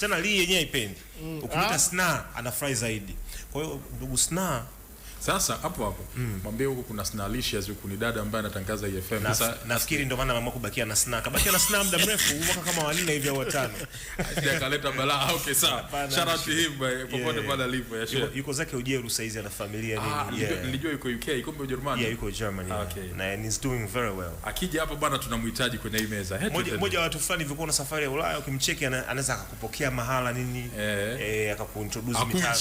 tena Lee yenyewe ipendi. Ukimwita Sna anafurahi zaidi. Kwa hiyo ndugu Sna sasa hapo mwambie huko kuna Snalicious huko ni dada ambaye anatangaza EFM. Sasa nafikiri ndio maana mama kubakia na Sna. Kabakia na Sna muda mrefu, mwaka kama wa 4 hivi au 5. Ndio akaleta balaa. Okay sawa. Shout out to him popote pale alipo. Yuko zake Ujeru saizi ana familia nini. Nilijua yuko UK, yuko Ujerumani. Yuko Germany. Na he's doing very well. Akija hapa bwana tunamhitaji kwenye hii meza. Mmoja wa watu fulani vilikuwa na safari ya Ulaya, ukimcheki anaweza akakupokea mahala nini akakuintroduce mitaa.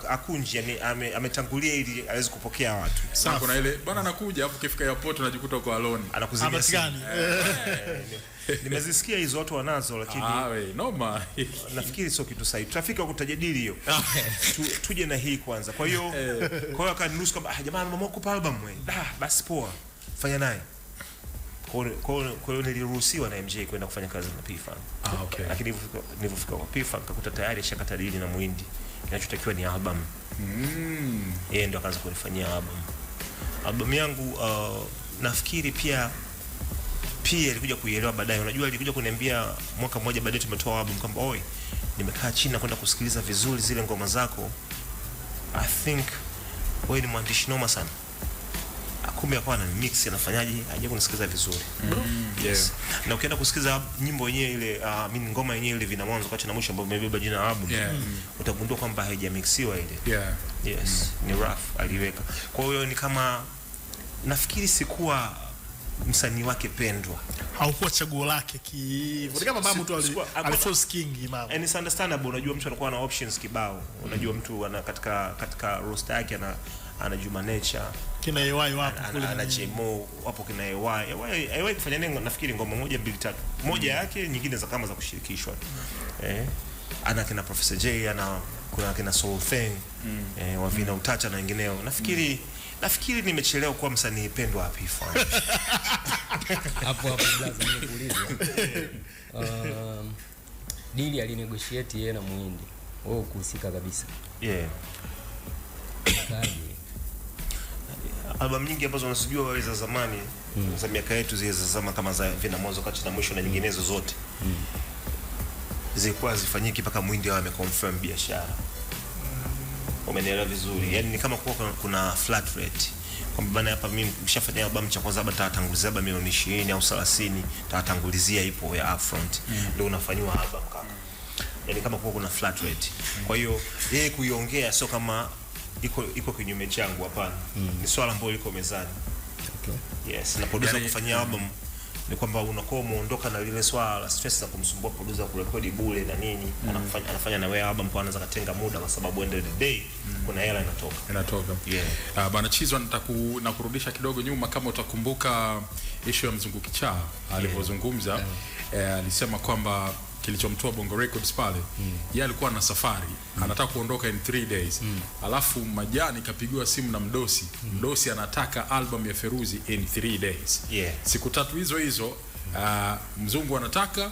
Akunji yani ametangulia ili aweze kupokea watu. Sasa kuna ile bwana anakuja hapo kifika airport unajikuta uko alone. Anakuzimia. Nimezisikia hizo watu wanazo lakini noma. Nafikiri sio kitu sahihi. Tutafika kutajadili hiyo. Tuje na hii kwanza. Kwa hiyo akaniruhusu kwamba jamaa mama kupa album wewe. Basi poa. Fanya naye. Kwa hiyo niliruhusiwa na MJ kwenda kufanya kazi na P-Funk. Okay. Lakini nilipofika kwa P-Funk akakuta tayari shakata dili na Muhindi. Kinachotakiwa ni album. Yeye ndo akaanza kunifanyia album yangu. Nafikiri pia alikuja kuielewa baadaye. Unajua alikuja kuniambia mwaka mmoja baadaye tumetoa album kwamba oi, nimekaa chini na kwenda kusikiliza vizuri zile ngoma zako. I think wewe ni mwandishi noma sana. Kumbe akawa na mix anafanyaje aje kunisikiliza vizuri. Yes. Na ukienda kusikiliza nyimbo yenyewe ile mimi ngoma yenyewe ile vina mwanzo kati na mwisho ambao umebeba jina album. Utagundua kwamba haijamixiwa ile. Yes. Ni rough aliweka. Kwa hiyo ni kama nafikiri sikuwa msanii wake pendwa. Haukuwa chaguo lake hivyo. Ni kama mama tu aliforce king mama. And it's understandable, unajua mtu anakuwa na options kibao. Unajua mtu ana katika roster yake ana Juma Nature, kina AY wapo kule, ana Chemo wapo, kina AY kufanya nini, nafikiri ngoma 1 2 3 moja yake, nyingine za kama za kushirikishwa. Ana kina Professor J, kuna kina Soul Thing, Wavina Utacha na wengineo. Nafikiri nimechelewa kuwa msanii pendwa hapa P-Funk. Hapo blaza nimekuuliza. Dili alinegotiate yeye na Muhindi. Wewe kuhusika kabisa. Album nyingi ambazo unasijua wewe za zamani za miaka yetu zile za zama kama za vina mwanzo kati na mwisho na nyinginezo zote zilikuwa zifanyiki mpaka Muhindi awe ameconfirm biashara. Umenielewa vizuri? Yaani ni kama kuna flat rate. Kwamba bana hapa mimi nimeshafanya album cha kwanza labda tatangulizia labda milioni 20 au 30, tatangulizia ipo ya upfront. Ndio unafanywa album kaka. Yaani kama kuna flat rate. Kwa hiyo yeye kuiongea sio kama iko kinyume changu, hapana. Ni swala ambalo liko mezani. Yes, na producer kufanyia album ni kwamba unakuwa umeondoka na lile swala la stress za kumsumbua producer kurekodi bure na nini. Anafanya na wewe album, kwa anaweza katenga muda kwa sababu end of the day kuna hela inatoka. Bana Chizwa, nakurudisha kidogo nyuma. Kama utakumbuka issue ya Mzungu Kichaa alivyozungumza, alisema kwamba kilichomtoa Bongo Records pale, yeye alikuwa na safari, anataka kuondoka in 3 days. Alafu Majani kapigiwa simu na Mdosi. Mdosi anataka album ya Feruzi in 3 days. Yeah. Siku 3 hizo Mzungu anataka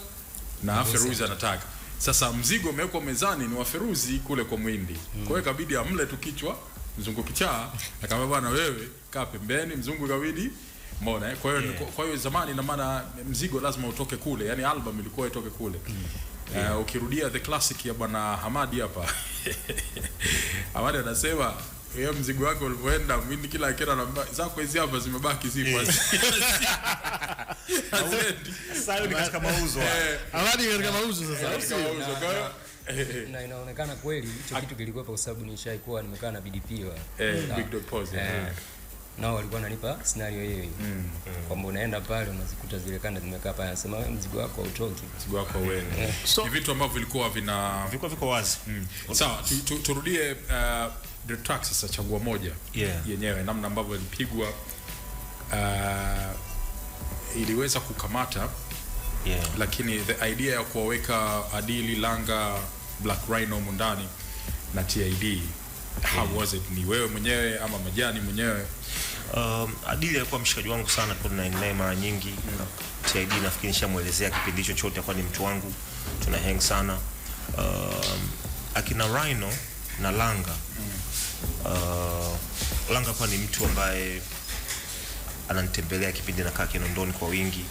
na Feruzi anataka. Sasa mzigo umewekwa mezani ni wa Feruzi kule kwa Mwindi. Kwa hiyo ikabidi amle tu kichwa Mzungu kichaa, akamwambia bwana wewe kaa pembeni, Mzungu ikabidi umeona. Kwa hiyo zamani na maana mzigo lazima utoke kule, yani album ilikuwa itoke kule. Ukirudia the classic ya bwana Hamadi hapa. Hamadi anasema yeye mzigo wake ulipoenda Mwindi kila akira na zako hizi hapa zimebaki zipo. Sasa hiyo ni katika mauzo. Hamadi katika mauzo sasa. Na inaonekana kweli hicho kitu kilikuwa kwa sababu nishaikuwa nimekaa na BDP Big Dog Pose. Nao walikuwa wananipa scenario hiyo. Kwamba unaenda pale unazikuta zile kanda zimekaa pale, anasema wewe mzigo wako hautoki. Mzigo wako wewe. Ni vitu ambavyo vilikuwa viko wazi. Sawa, turudie the track sasa, chagua moja yenyewe, namna ambavyo ilipigwa iliweza kukamata. Lakini the idea ya kuwaweka Adili, Langa, Black Rhino mundani na TID, how was it? Ni wewe mwenyewe ama Majani mwenyewe? Adili alikuwa mshikaji wangu sana, kuna naye mara nyingi. TID nafikiri nishamuelezea kipindi hicho chote kwa ni mtu wangu, tuna hang sana. Akina Rhino na Langa, Langa kwa ni mtu ambaye ananitembelea kipindi nakaa Kinondoni kwa wingi.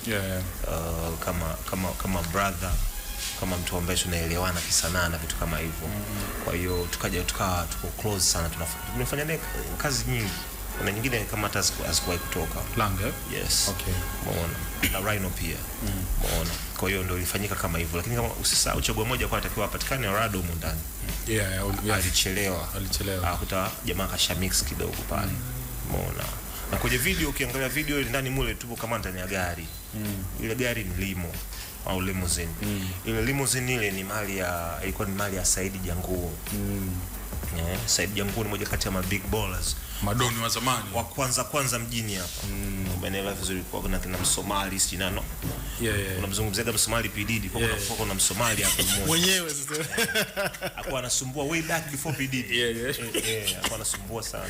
Kama brother, kama mtu ambaye tunaelewana kisanaa na vitu kama hivyo. Kwa hiyo tukawa tuko close sana, tumefanya naye kazi nyingi. Kuna nyingine kama hata asikuwahi kutoka. Langa? Yes. Okay. Umeona. Na Rhino pia. Umeona. Kwa hiyo ndio ilifanyika kama hivyo, lakini kama usisahau chaguo moja kwa atakiwa apatikane Rado huko ndani. Alichelewa. Akuta jamaa kasha mix kidogo pale. Umeona. Na kwenye video ukiangalia video ile ndani mule tupo kama ndani ya gari. Ile gari ni limo au limousine. Ile limousine ile ni ilikuwa ni mali ya Saidi Janguo. Saidi Janguo ni moja kati ya big ballers, madoni wa zamani wa kwanza mjini hapa. Umeelewa vizuri, kwa kuna tena Msomali sinano. Unamzungumzia Msomali PDD, kwa kuna Msomali hapa mmoja mwenyewe sasa alikuwa anasumbua way back before PDD. Alikuwa anasumbua sana.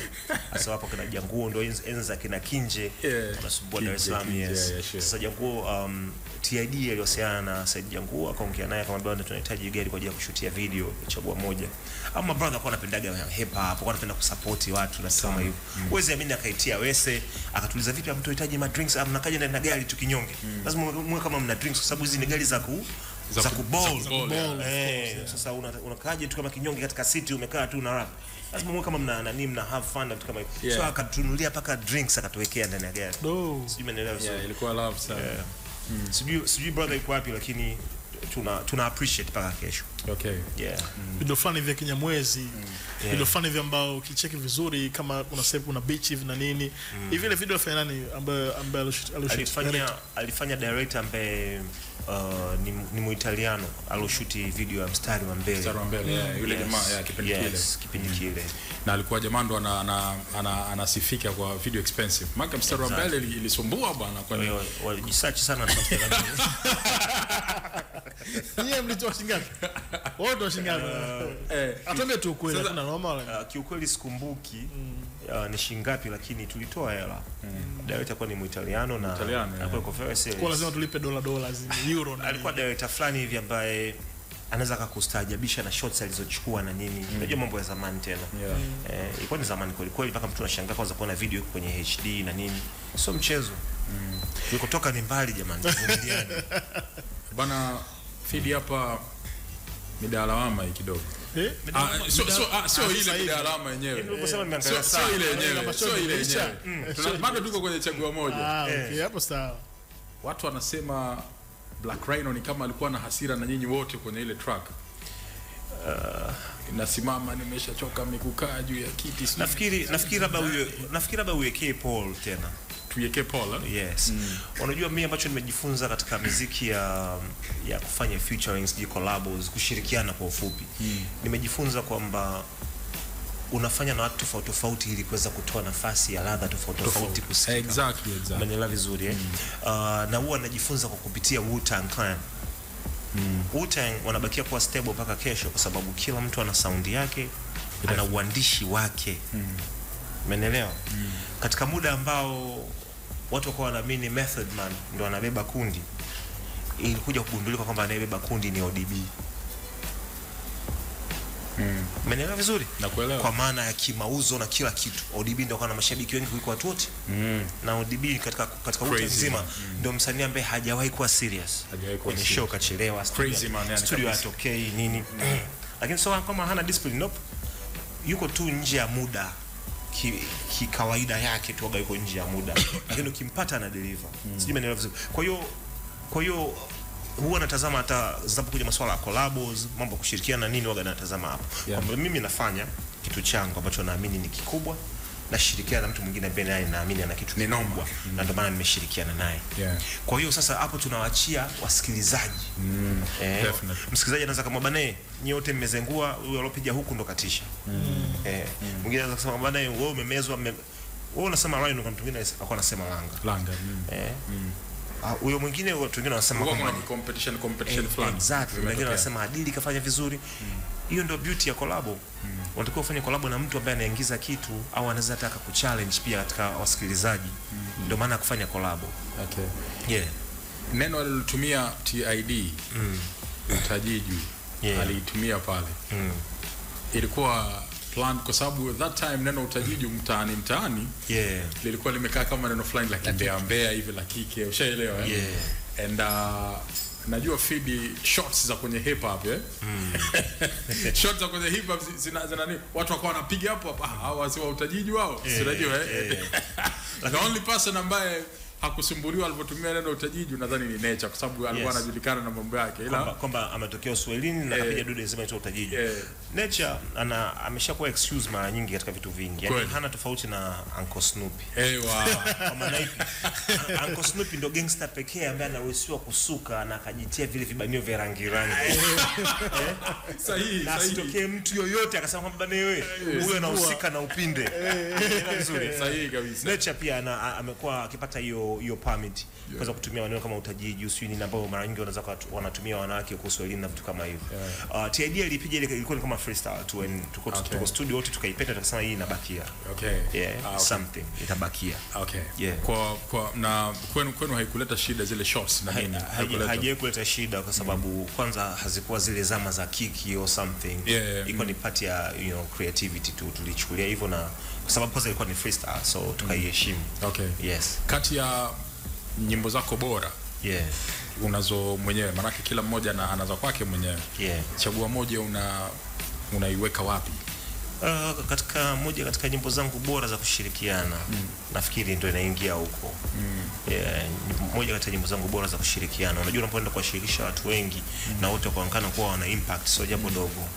Sasa hapo kuna Janguo ndio enza kina Kinje anasumbua Dar es Salaam. Sasa Janguo TID aliwasiliana na Said Janguo, akaongea naye akamwambia ndio tunahitaji gari kwa ajili ya kushutia video, chagua moja. Ama brother alikuwa anapendaga hip hop, alikuwa anapenda kusupport watu na kama hivyo. Uweze amini akaitia wese, akatuliza vipi mtohitaji ma drinks, mnakaja ndani na gari tukinyonge. Lazima mwe kama mna drinks kwa sababu hizi ni gari za kuball. Sasa unakaje tu kama kinyonge katika city umekaa tu na rap. Lazima mwe kama mna have fun na vitu kama hivyo. So akatunulia paka drinks akatuwekea ndani ya gari. Sijui umeelewa vizuri. Ilikuwa love sana. Sijui brother yuko wapi, lakini tuna appreciate paka kesho. Okay. Video fulani vya Kinyamwezi, video fulani vya ambao ukicheki vizuri kama kuna sehemu kuna beach hivi na nini. Hivi ile video ya nani ambaye alifanya director ambaye ni Muitaliano aloshuti video ya Mstari wa Mbele. Yule jamaa kipindi kile. Na alikuwa jamaa ndo anasifika kwa video expensive. Maka Mstari wa Mbele ilisumbua bwana, kwa hiyo walijisearch sana na Mstari wa Mbele. Yeye mlitoa shingapi? Wote washingapi? Atombe tu kweli, hatuna noma wala. Kiukweli sikumbuki ni shingapi, lakini tulitoa hela. Director kwa ni Muitaliano na alikuwa kwa very serious. Kwa lazima tulipe dola euro. Alikuwa director fulani hivi ambaye anaweza kukustajabisha na shots alizochukua na nini. Unajua mambo ya zamani tena. Ilikuwa ni zamani kweli mpaka mtu anashangaa kwanza kuona video iko kwenye HD na nini. Sio mchezo. Tulikotoka ni mbali jamani. Bana feed hapa midalawama kidogo. Sio ile midalawama yenyewe. Sio ile yenyewe. Bado tuko kwenye chagua moja. Okay, hapo sawa. Watu wanasema Black Rhino ni kama alikuwa na hasira na nyinyi wote kwenye ile track. Nasimama nimeshachoka mikukaa juu ya kiti. Nafikiri labda uwekee Paul tena. Tuweke Paul. Yes. Unajua mimi ambacho nimejifunza katika muziki ya kufanya featurings, collabs, kushirikiana kwa ufupi. Nimejifunza kwamba unafanya na watu tofauti ili kuweza kutoa nafasi ya ladha tofauti kusikika. Exactly. Umeelewa vizuri na huwa najifunza kwa kupitia Wu-Tang Clan. Wu-Tang wanabakia kuwa stable mpaka kesho kwa sababu kila mtu ana sound yake, ana uandishi wake. Umeelewa? Katika muda ambao watu wako wanaamini Method Man ndo anabeba kundi, ilikuja kugundulika kwamba anayebeba kundi ni ODB. Umeelewa vizuri? Nakuelewa. Kwa maana ya kimauzo na kila kitu, ODB ndio kana mashabiki wengi kuliko watu wote. Na ODB katika Wu-Tang nzima ndio msanii ambaye hajawahi kuwa serious. Kwenye show kachelewa, Crazy man, yani studio kabisa. atokei nini. Lakini so kama hana discipline, nope. Yuko tu nje ya muda. Kawaida yake tu yuko nje ya muda. Lakini ukimpata ana deliver. Sijui umeelewa vizuri. Kwa hiyo huwa natazama hata zinapokuja masuala ya collabs, mambo kushirikiana na nini, huwa natazama hapo. Kwamba mimi nafanya kitu changu ambacho naamini ni kikubwa, na shirikiana na mtu mwingine ambaye naye naamini ana kitu kikubwa, na ndio maana nimeshirikiana naye. Kwa hiyo sasa hapo tunawaachia wasikilizaji. Msikilizaji anaweza kama bana, nyote mmezengua, huyo alopiga huku ndo katisha. Mwingine anaweza kusema bana, wewe umemezwa, wewe unasema Rhino, kwa mtu mwingine akawa anasema Langa. Huyo mwingine, watu wengine wanasema kama competition fulani. Exactly. Wengine wanasema Adili kafanya vizuri. Hiyo ndio beauty ya collab. Unatakiwa ufanye collab na mtu ambaye anaingiza kitu au anaweza taka kuchallenge pia katika wasikilizaji. Ndio maana kufanya collab. Neno alilotumia TID Utajiju aliitumia pale. Ilikuwa plan kwa sababu that time neno Utajiju mtaani lilikuwa limekaa kama neno fulani la Mbeya hivi la kike, ushaelewa? And najua feed shots za kwenye hip hop shots za kwenye hip hop zina nini, watu wakawa wanapiga hapo hao wasiwa Utajiju wao, si unajua the only person ambaye hakusumbuliwa alipotumia neno Utajiju nadhani ni Nature, kwa sababu alikuwa anajulikana na mambo yake, ila kwamba ametokea Uswahilini na kapiga dude zima tu Utajiju. Nature ameshakuwa excuse mara nyingi katika vitu vingi, yani hana tofauti na Uncle Snoopy. Kwa maana ipi? Uncle Snoopy ndio gangster pekee ambaye anaruhusiwa kusuka na akajitia vile vibanio vya rangi. Sahihi. Asitokee mtu yoyote akasema kwamba bana wewe huyo anahusika na upinde. Vizuri. Sahihi kabisa. Nature pia amekuwa akipata hiyo permit kuweza kutumia maneno kama Utajiju, sio nini, ambao mara nyingi wanaweza wanatumia wanawake kwa Kiswahili na vitu kama hivyo. TID ilipiga ile, ilikuwa kama freestyle tu, tuko studio wote tukaipenda, tukasema hii inabakia. Something itabakia. Kwa na kwenu haikuleta shida zile shots na nini? Haikuleta shida kwa sababu kwanza hazikuwa zile zama za kiki or something. Iko ni part ya creativity tu, tulichukulia hivyo, na kwa sababu kwanza ilikuwa ni freestyle, so tukaiheshimu. Kati ya nyimbo zako bora unazo mwenyewe, maana kila mmoja anaanza kwake mwenyewe. Chagua moja, unaiweka wapi? Katika nyimbo zangu bora za kushirikiana, nafikiri ndio inaingia huko. Moja kati ya nyimbo zangu bora za kushirikiana, unajua unapoenda kuwashirikisha watu wengi na wote kuonekana kuwa wana impact, sio jambo dogo.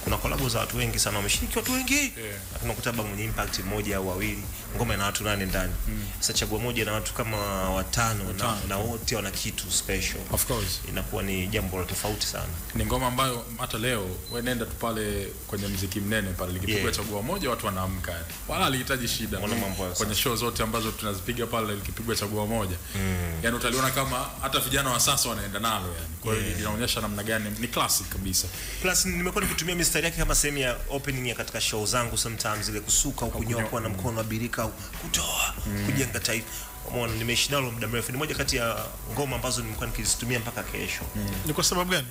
Kuna collab za watu wengi sana, wameshiriki watu wengi, unakuta baba mwenye impact moja au wawili, ngoma ina watu 8 ndani. Sasa chagua moja na watu kama 5 na wote wana kitu special. Of course inakuwa ni jambo la tofauti sana. Ni ngoma ambayo hata leo wewe nenda tu pale kwenye muziki mnene pale, likipigwa chagua moja watu wanaamka, wala alihitaji shida. Kwenye show zote ambazo tunazipiga pale, likipigwa chagua moja yani utaliona kama hata vijana wa sasa wanaenda nalo yani. Kwa hiyo inaonyesha namna gani ni classic kabisa. Plus nimekuwa nikitumia mistari yake kama sehemu ya opening ya katika show zangu, sometimes ile kusuka au kunyoa kwa na mkono wa birika au kutoa kujenga taifa. Umeona, nimeishi nalo muda mrefu. Ni moja kati ya ngoma ambazo nimekuwa nikizitumia mpaka kesho. Ni kwa sababu gani?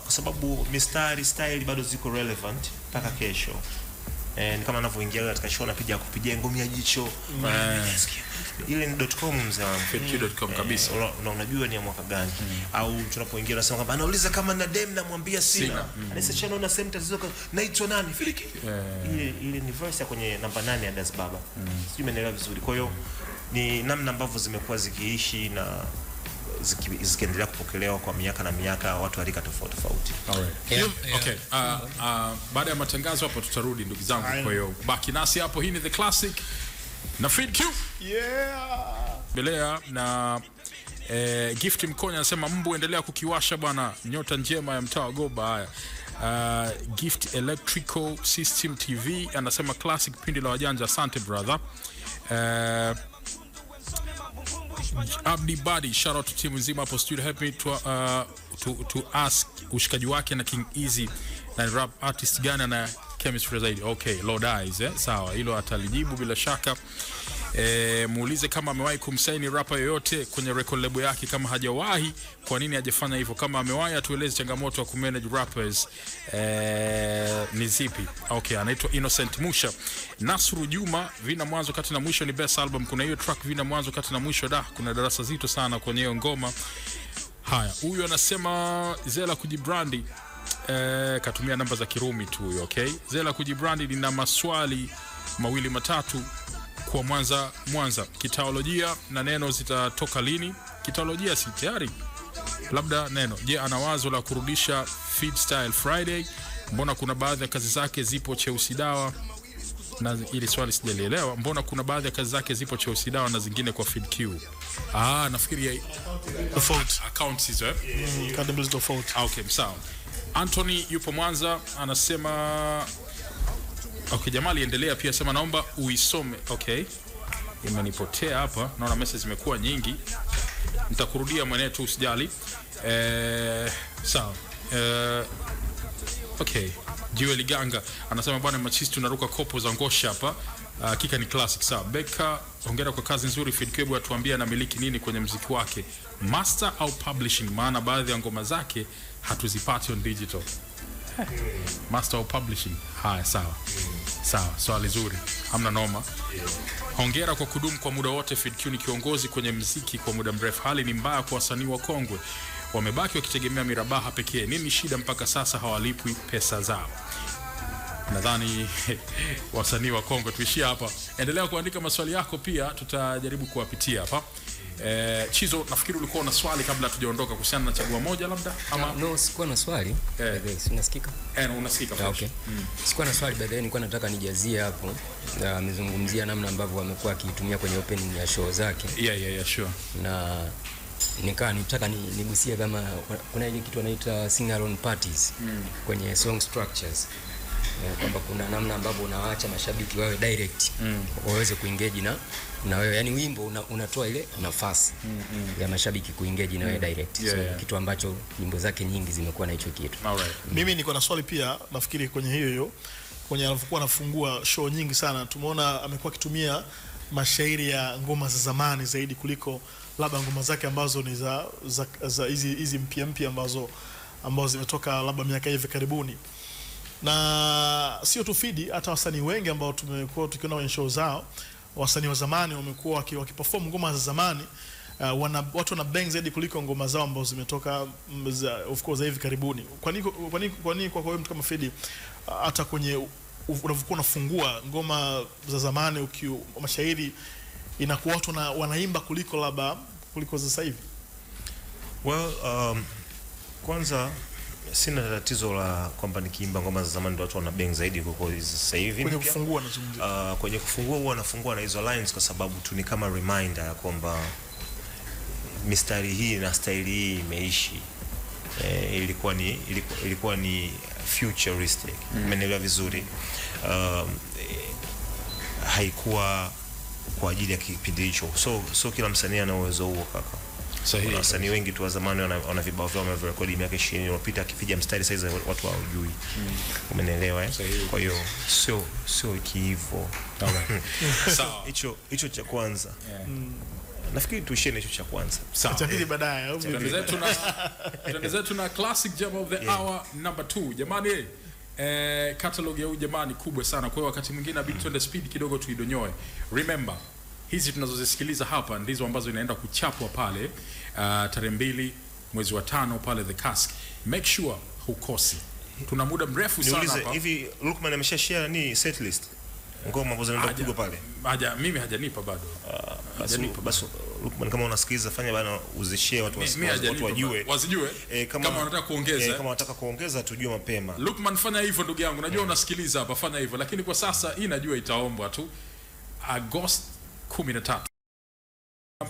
Kwa sababu mistari style bado ziko relevant mpaka kesho. Ni kama anavyoingia katika show na kupigia ngoma ya jicho. Ile ni .com mzee wangu, fq.com kabisa. Unajua ni ya mwaka gani? Au tunapoingia nasema kwamba anauliza kama na dem namwambia sina. Anaweza chana na same tatizo naitwa nani? Filiki. Ile ni verse ya kwenye namba 8 ya Das Baba. Sijui umeelewa vizuri. Kwa hiyo ni namna ambavyo zimekuwa zikiishi na zikiendelea kupokelewa kwa miaka na miaka, watu wa rika tofauti tofauti. Okay. Baada ya matangazo hapo tutarudi ndugu zangu, kwa hiyo baki nasi hapo. Hii ni The Classic na Fid Q. Belea na Gift Mkonya anasema mbu endelea kukiwasha bwana, nyota njema ya mtaa wa Goba. Haya, Gift Electrical System TV anasema classic pindi la wajanja, asante brother. Abdi Badi, shout out to team nzima hapo studio, happy to to ask ushikaji wake na King Easy na rap artist gani na chemistry zaidi. Okay, Lord Eyes, sawa, hilo atalijibu bila shaka. Muulize kama amewahi kumsaini rapper yoyote kwenye record label yake. Kama hajawahi, kwa nini hajafanya hivyo? Kama amewahi, atueleze changamoto ya kumanage rappers ni zipi. Okay, anaitwa Innocent Musha. Nasru Juma, Vina mwanzo kati na mwisho ni best album. Kuna hiyo track Vina mwanzo kati na mwisho, kuna darasa zito sana kwenye hiyo ngoma. Haya, huyu anasema Zela kujibrandi, katumia namba za Kirumi tu huyo. Okay, Zela kujibrandi, nina maswali mawili matatu kwa Mwanza. Kitaolojia na neno zitatoka lini? Kitaolojia si tayari, labda neno. Je, ana wazo la kurudisha Feed Style Friday? Mbona kuna baadhi ya kazi zake zipo Cheusi Dawa, na ili swali sijalielewa. Mbona kuna baadhi ya kazi zake zipo Cheusi Dawa na zingine kwa Feed Q? Nafikiri ya default accounts hizo kadri default. Okay, sawa. Anthony yupo Mwanza anasema okay, Jamali endelea pia, sema naomba uisome. Okay, imenipotea hapa, naona message zimekuwa nyingi, nitakurudia mwenetu usijali. Sawa. Okay, Joel Ganga anasema bwana Machisi tunaruka kopo za ngosha hapa. Hakika ni classic. Sawa. Beka, hongera kwa kazi nzuri. Feedkebo atuambia anamiliki nini kwenye muziki wake, master au publishing? Maana baadhi ya ngoma zake hatuzipati on digital. Master au publishing? Haya, sawa. Sawa, swali zuri. Hamna noma. Hongera kwa kudumu kwa muda wote. Feedq ni kiongozi kwenye muziki kwa muda mrefu. Hali ni mbaya kwa wasanii wa kongwe, wamebaki wakitegemea mirabaha pekee. Nini shida mpaka sasa hawalipwi pesa zao? Nadhani wasanii wa kongwe tuishia hapa. Endelea kuandika maswali yako pia, tutajaribu kuwapitia hapa. Chizo, nafikiri ulikuwa na swali kabla tujaondoka kuhusiana na chagua moja labda ama no, sikuwa na swali. Unasikika? Unasikika. Okay. Sikuwa na swali, baadaye nilikuwa nataka nijazie hapo. Amezungumzia namna ambavyo amekuwa akitumia kwenye opening ya show zake. Yeah, sure. Na nitaka nigusie kama kuna ile kitu anaita sing along parties kwenye song structures. Kwamba kuna namna ambavyo unawaacha mashabiki wawe direct waweze kuengage na wewe, yani wimbo unatoa ile nafasi ya mashabiki kuengage na wewe direct. Kitu ambacho nyimbo zake nyingi zimekuwa na hicho kitu. Mimi niko na swali pia, nafikiri kwenye hiyo kwenye alivyokuwa anafungua show nyingi sana tumeona amekuwa akitumia mashairi ya ngoma za zamani zaidi kuliko labda ngoma zake ambazo ni za hizi mpya ambazo zimetoka labda miaka hivi karibuni. Na sio tu Fidi, hata wasanii wengi ambao tumekuwa tukiona kwenye show zao, wasanii wa zamani wamekuwa wakiperform ngoma za zamani, watu wana bang zaidi kuliko ngoma zao ambazo zimetoka of course hivi karibuni. Kwa nini kwa wewe mtu kama Fidi, hata kwenye unavyokuwa unafungua ngoma za zamani mashairi inakuwa watu wanaimba kuliko sasa hivi? Well, kwanza sina tatizo la kwamba nikiimba ngoma za zamani ndio watu wana bang zaidi kuliko sasa hivi. Kwenye kufungua nazungumzia. Kwenye kufungua huwa nafungua na hizo lines kwa sababu tu ni kama reminder ya kwamba mistari hii na style hii imeishi. Ilikuwa ni futuristic. Umeelewa vizuri. Haikuwa kwa ajili ya kipindi hicho. So kila msanii ana uwezo huo kaka. Sahihi. Wasanii wengi tu wa zamani wana vibao vyao wamerekodi miaka 20 iliyopita, akipiga mstari saizi watu hawajui. Umeelewa Kwa hiyo sio hivyo. Sawa. Hicho cha kwanza. Nafikiri tuishie hicho cha kwanza. Sawa. Cha pili baadaye. Tunaendelea tuna classic jam of the hour number 2. Jamani, catalog ya huyu jamani kubwa sana. Kwa hiyo wakati mwingine inabidi tuende speed kidogo tuidonyoe. Remember, hizi tunazozisikiliza hapa ndizo ambazo inaenda kuchapwa pale tarehe 2 mwezi wa 5 pale The Cask. Make sure hukosi. Tuna muda mrefu sana hapa. Hivi Lukman ameshashare ni set list ngoma ambazo zinaenda kupigwa pale? Mimi hajanipa bado. Basi Lukman, kama unasikiliza fanya bana uzishare watu wajue. Wasijue kama wanataka kuongeza. Kama wanataka kuongeza tujue mapema. Lukman, fanya hivyo ndugu yangu. Najua unasikiliza hapa, fanya hivyo. Lakini kwa sasa hii najua itaombwa tu. Agosti 13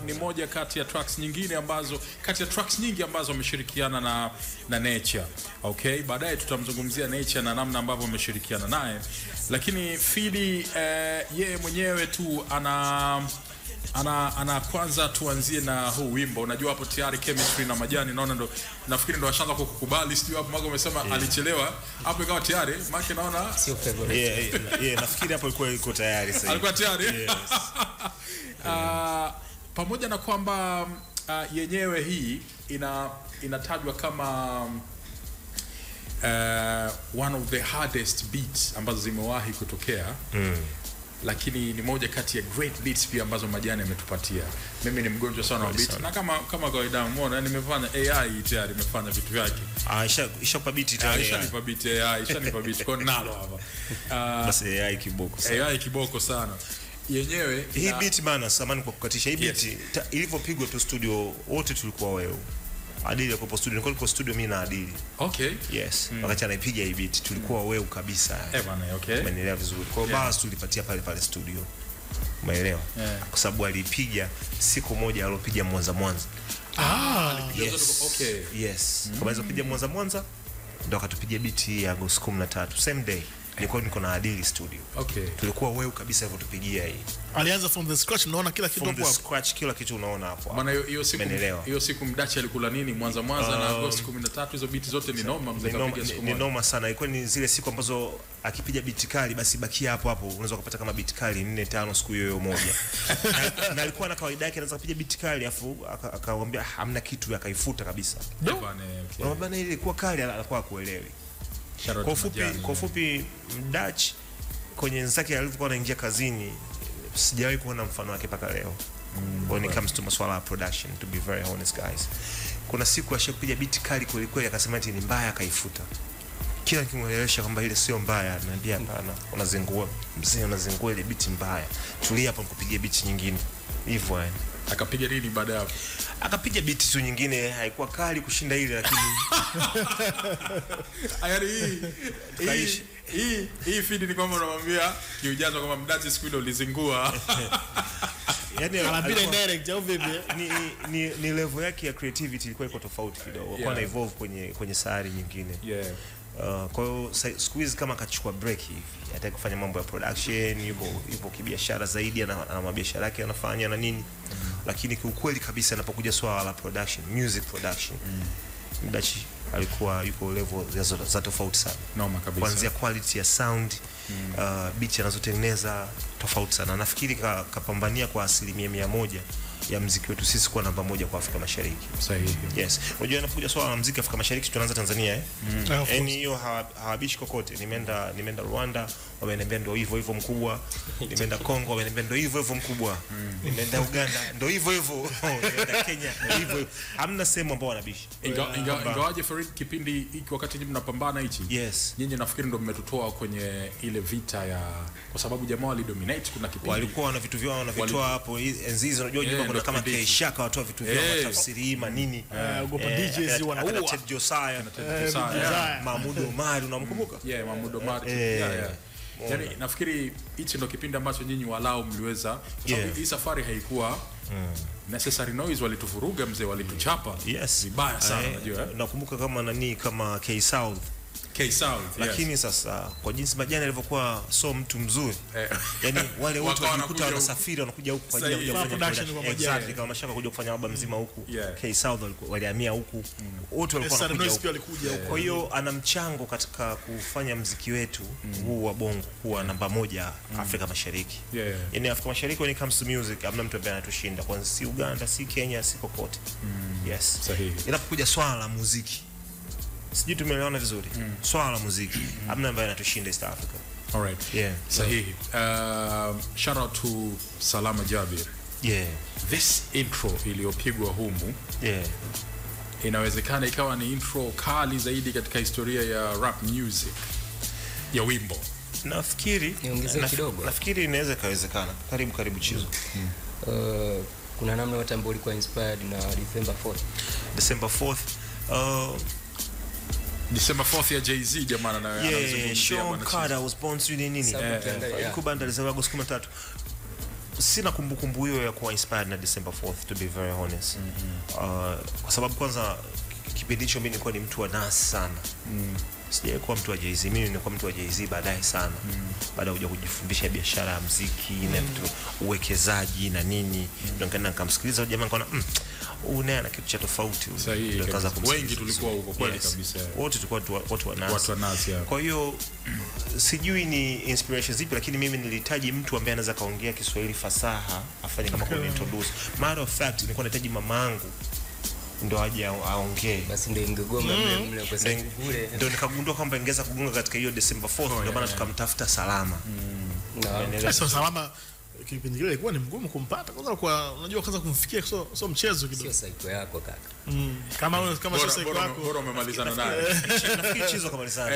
ni moja kati ya tracks nyingi ambazo wameshirikiana na Nature. Okay, baadaye tutamzungumzia Nature na namna ambavyo wameshirikiana naye, lakini Fidi yeye mwenyewe tu ana kwanza tuanzie na huu wimbo. Unajua hapo tayari chemistry na Majani naona ndo nafikiri ndo washaanza kukubali, sio hapo Mago umesema alichelewa. Hapo ikawa tayari Maki naona sio favorite. Nafikiri hapo ilikuwa iko tayari sasa. Alikuwa tayari. Yes. Pamoja na kwamba yenyewe hii inatajwa kama one of the hardest beats ambazo zimewahi kutokea. Lakini ni moja kati ya great beats pia ambazo Majani ametupatia. Mimi ni mgonjwa sana wa beat na kama kawaida umeona nimefanya AI tayari imefanya vitu vyake. Ishapa beat tayari. Ishanipa beat AI, ishanipa beat kwa nalo hapa. Basi AI kiboko sana. AI kiboko sana. Yenyewe hii beat bana, samani kwa kukatisha hii beat ilivyopigwa tu studio wote tulikuwa wewe. Adili kwa studio, nilikuwa studio mimi na Adili. Okay. Yes. Wakati anaipiga hii beat tulikuwa wewe kabisa. Bana, okay. Umeelewa vizuri. Kwa basi tulipatia pale studio. Umeelewa? Kwa sababu alipiga siku moja alipiga Mwanza. Alipiga zote. Okay. Yes. Kwa hiyo alipiga Mwanza ndio akatupigia beat ya Agosti 13 same day. Niko na Adili studio. Okay. Tulikuwa wewe kabisa hivyo tupigia hii. Alianza from the scratch, unaona kila kitu hapo. From the scratch kila kitu unaona hapo. Maana hiyo siku Mdachi alikula nini Mwanza na Agosti 13 hizo beat zote ni noma mzee kapiga siku moja. Ni noma sana. Ilikuwa ni zile siku ambazo akipiga beat kali basi bakia hapo unaweza kupata kama beat kali 4-5 siku hiyo moja. na alikuwa na kawaida yake anaweza kupiga beat kali afu akamwambia hamna kitu akaifuta kabisa. Okay. Bana ile ilikuwa kali alikuwa kuelewi. Kwa ufupi Mdach kwenye nzake alivyokuwa anaingia kazini sijawahi kuona mfano wake mpaka leo. When it comes to masuala ya production, to be very honest guys. Kuna siku ashakupiga beat kali kweli akasema eti ni mbaya akaifuta. Kila nikimuelewesha kwamba ile sio mbaya ananiambia hapana, unazingua ile beat mbaya. Tulia hapo nikupigie beat nyingine. Hivyo yani. Akapiga nini baada hapo? Akapiga beat tu nyingine haikuwa kali kushinda ile lakini hii feed ni kwamba unamwambia kiujazo kama Mdachi siku ile ulizingua. Yaani anapita direct au vipi? Ni level yake ya creativity ilikuwa iko tofauti kidogo. Kwa na evolve kwenye sayari nyingine. Kwa hiyo siku hizi kama akachukua break hivi ataka kufanya mambo ya production, yupo kibiashara zaidi na mabiashara yake anafanya na nini. Lakini kiukweli kabisa anapokuja swala la production, music production, Mdachi alikuwa yuko level za tofauti sana. Noma kabisa. Kuanzia quality ya sound, beat anazotengeneza tofauti sana. Nafikiri kapambania kwa 100% ya muziki wetu sisi kuwa namba 1 kwa Afrika Mashariki. Sahihi. Yes. Unajua inapokuja swala la muziki Afrika Mashariki tunaanza Tanzania Yaani hiyo hawabishi kokote. Nimeenda Rwanda, wameniambia ndio hivyo mkubwa. Nimeenda Kongo, wameniambia ndio hivyo mkubwa. Nimeenda Uganda, ndio hivyo. Nimeenda Kenya, ndio hivyo. Hamna sehemu ambao wanabishi. Ingawaje Farid kipindi hiki wakati nyinyi mnapambana hichi. Yes. Nyinyi nafikiri ndio mmetutoa kwenye ile vita ya kwa sababu jamaa walidominate kuna kipindi. Walikuwa na vitu vyao wanavitoa hapo enzi hizo unajua kuna kama Keishaka watoa vitu vyao matafsiri nini. Gopa DJs wanaua. Ted Josiah, Mahmoud Omar unamkumbuka? Mahmoud Omar. Yaani nafikiri hichi ndio kipindi ambacho nyinyi walao mliweza kwa sababu hii safari haikuwa Necessary Noise walituvuruga mzee, walituchapa vibaya sana unajua. Nakumbuka kama K South. Lakini sasa kwa jinsi Majani alivyokuwa so mtu mzuri yani wale wote walikuta wanasafiri wanakuja huku kwa ajili ya kufanya production exactly kama mashaka kuja kufanya album mzima huku K South walihamia huku wote walikuwa wanakuja huku. Kwa hiyo ana mchango katika kufanya muziki wetu huu wa bongo kuwa namba 1 Afrika Mashariki. Yani Afrika Mashariki when it comes to music hamna mtu ambaye anatushinda, kwanza si Uganda, si Kenya, si kokote. Yes. Sahihi. Inapokuja swala la muziki sijui tumeelewana vizuri. Swala la muziki hamna ambaye anatushinda East Africa. All right. Sahihi. Shout out to Salama Jabir. This intro iliyopigwa humu inawezekana ikawa ni intro kali zaidi katika historia ya rap music ya wimbo. Nafikiri inaweza kawezekana. Karibu Chizo. Kuna namna yote ambayo ilikuwa inspired na December 4th. December 4th ya Jay-Z jamani na anazungumzia Sean Carter was born to nini? Kubanda alizaliwa Agosti 13. Sina kumbukumbu hiyo ya kuwa inspired na December 4th to be very honest. Kwa sababu kwanza kipindi hicho mimi nilikuwa ni mtu wa nas sana. sijakuwa mtu wa Jay-Z. Mimi nilikuwa mtu wa Jay-Z baadaye sana. Baada ya kuja kujifundisha biashara ya muziki na vitu uwekezaji na nini. Ndio nikaenda nikamsikiliza jamaa nikaona naye ana kitu cha tofauti. Ndio kaanza kumsikiliza. Wengi tulikuwa huko kweli kabisa. Wote tulikuwa watu wa Nas. Watu wa Nas. Kwa hiyo sijui ni inspiration zipi, lakini mimi nilihitaji mtu ambaye anaweza kaongea Kiswahili fasaha afanye kama introduce. Matter of fact nilikuwa nahitaji mamangu ndo aje aongee, basi ndio ingegoma mle kwa sababu kule ndio nikagundua kwamba ingeweza kugonga katika hiyo December 4th. Ndio maana tukamtafuta Salama. Sasa Salama kipindi kile ilikuwa ni mgumu kumpata, kwa unajua kwanza kumfikia so mchezo kidogo. Sio psycho yako kaka. Kama sio psycho yako bora umemalizana naye. Nafikiri chizo kamalizana.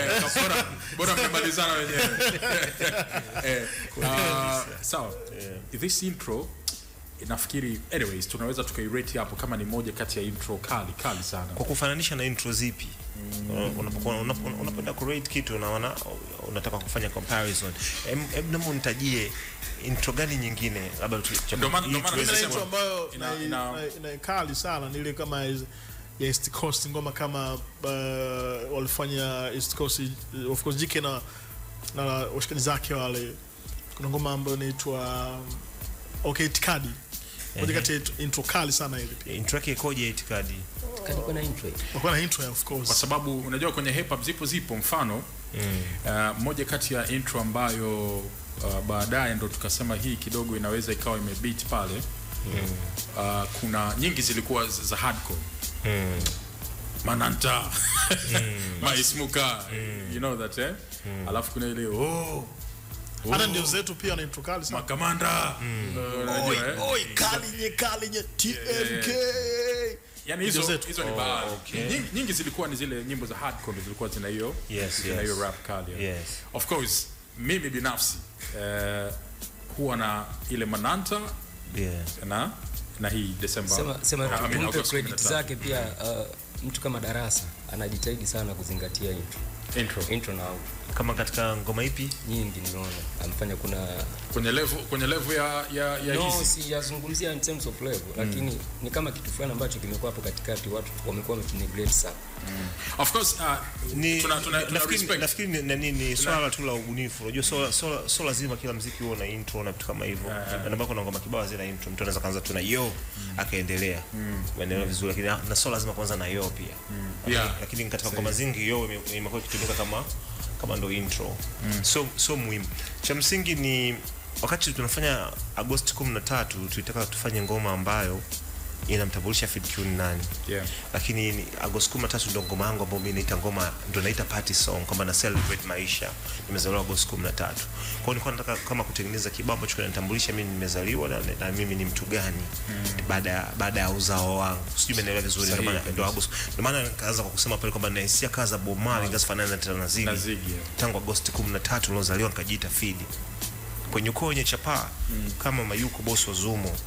Bora mmemalizana wenyewe. Sawa. This intro nafikiri anyways tunaweza tukairate hapo kama ni moja kati ya intro kali sana. Kwa kufananisha na intro zipi? Unapokuwa unapenda kurate kitu unaona unataka kufanya comparison. Hebu nitajie intro gani nyingine labda ndio maana intro ambayo ina kali sana ni ile kama ya East Coast, ngoma kama walifanya East Coast, of course Jike na washikaji zake wale. Kuna ngoma ambayo inaitwa Okay Itikadi. Moja kati ya intro kali sana ile. Intro yake ikoje Itikadi? Itikadi kuna intro. Kuna intro of course. Kwa sababu unajua kwenye hip hop zipo mfano moja kati ya intro ambayo baadaye ndo tukasema hii kidogo inaweza ikawa imebeat pale. Kuna nyingi zilikuwa za hardcore. Mananta. Maismuka. You know that alafu kuna ile hata ndio zetu pia na intro kali sana. Makamanda. Oi kali nye TMK. Yani hizo ni baadhi. Nyingi zilikuwa ni zile nyimbo za hardcore zilikuwa zina hiyo. Zina hiyo rap kali. Yes. Of course mimi binafsi huwa na ile Mananta na hii December. Sema credit zake pia mtu kama Darasa anajitahidi sana kuzingatia intro na outro. Kama katika ngoma ipi nyingi nimeona amefanya kuna kwenye level ya hizi si yazungumzia in terms of level lakini ni kama kitu fulani ambacho kimekuwa hapo katikati watu wamekuwa wakineglect sana. Of course nafikiri nini swala tu la ubunifu. Unajua so lazima kila muziki uwe na intro na vitu kama hivyo. Na ambako kuna ngoma kibao zina intro, mtu anaweza kaanza tu na yo akaendelea unaelewa vizuri, lakini na so lazima kwanza na yo pia. Lakini katika ngoma zingi yo imekuwa ikitumika kama ndo intro. So muhimu. Cha msingi ni wakati tunafanya Agosti 13 tulitaka tufanye ngoma ambayo inamtambulisha Fid Q ni nani. Lakini Agosti 13 ndo ngoma yangu ambayo mimi naita ngoma ndo naita party song kwamba na celebrate maisha. Nimezaliwa Agosti 13. Kwa hiyo nilikuwa nataka kama kutengeneza kibao ambacho kinanitambulisha mimi nimezaliwa na mimi ni mtu gani baada ya uzao wangu. Sijui umeelewa vizuri ndio maana ndo Agosti. Ndio maana nikaanza kwa kusema pale kwamba nahisia kaza Bob Marley ngazifanana na Ziggy. Tangu Agosti 13 nilozaliwa nikajiita Fid. Kwenye ukoo wenye chapa kama Mayuko boss wa Zumo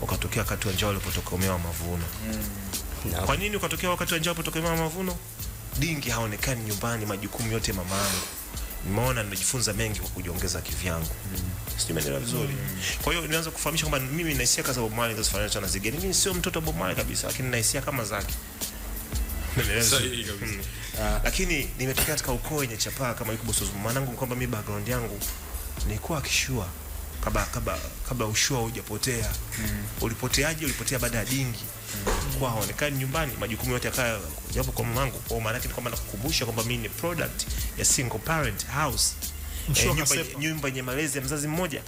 ukatokea wakati wa njaa ulipotoka Umewa Mavuno. Kwa nini ukatokea wakati wa njaa ulipotoka Umewa Mavuno? Dingi haonekani nyumbani, majukumu yote mamangu. Nimeona nimejifunza mengi kwa kujiongeza kivyangu. Sijui umeelewa vizuri. Kwa hiyo nilianza kufahamisha kwamba mimi na hisia kaza Bob Marley ngazifanana na Ziggy. Mimi sio mtoto wa Bob Marley kabisa, lakini na hisia kama zake. Lakini nimetokea katika ukoo wenye chapa kama yuko boss wa Zumo. Manangu kwamba mimi background yangu nilikuwa akishua kabla ushua hujapotea. Ulipoteaje? Ulipotea baada ya Dingi kwa haonekani nyumbani, majukumu yote yakaya japo kwa mamangu. Kwa maana yake ni kwamba nakukumbusha kwamba mimi ni product ya single parent house, nyumba yenye malezi ya mzazi mmoja.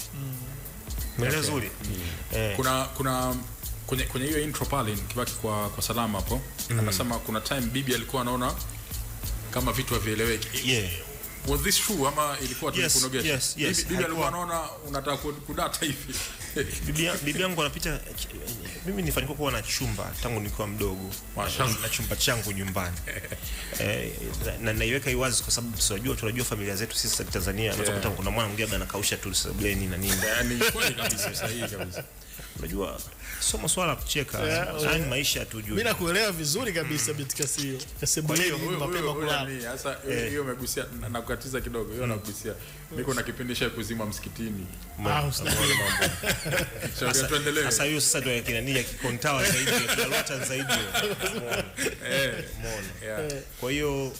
Umeelewa vizuri? Kuna kwenye hiyo intro pale nikibaki kwa Salama hapo anasema kuna time bibi alikuwa anaona kama vitu havieleweki. Was this true ama ilikuwa tu kunogesha? Bibi alikuwa anaona unataka kudata hivi. Bibi yangu anapita, mimi nifanikiwa kuwa na chumba tangu nikiwa mdogo. Na chumba changu nyumbani. Na naiweka iwazi kwa sababu tunajua familia zetu sisi za Tanzania tunapata kuna mwana mwingine anakausha tu sebleni na nini. Yaani kweli kabisa, sahihi kabisa. Unajua sio masuala ya kucheka, yani maisha tujue. Mimi nakuelewa vizuri kabisa Bitkasi hiyo. Kasebuleni mapema kulala. Sasa hiyo umegusia na kukatiza kidogo. Hiyo nakugusia. Niko na kipindi cha kuzima msikitini. Tuendelee. Sasa hiyo sasa ndio kinania kikontawa zaidi, kinalota zaidi. Kwa hiyo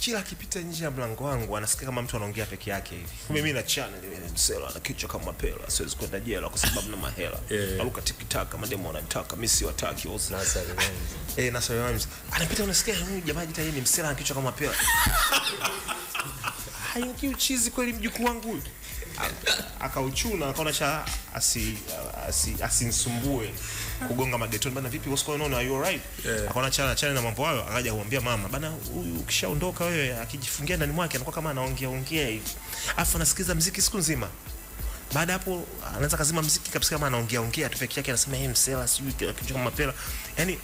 kila akipita nje ya mlango wangu anasikia kama mtu anaongea peke yake hivi. Mimi na channel ile msela na kichwa kama mapela, siwezi kwenda jela kwa sababu na mahela. Aluka tikitaka mademo wanataka, mimi si wataki wote. Nasari Rhymes. Anapita unasikia huyu jamaa jita yeye ni msela na kichwa kama mapela. Hayo chizi kweli mjukuu wangu huyu. Akauchuna akaona cha asinisumbue kugonga magetoni bana, vipi what's going on, are you alright? Akaona chana na mambo hayo, akaja kumwambia mama bana, huyu ukishaondoka wewe akijifungia ndani mwake anakuwa kama anaongea hivi, afu anasikiza muziki siku nzima. Baada hapo anaanza kazima muziki kabisa, kama anaongea tu peke yake, anasema yeye msela sijui kitu kama mapela. Yani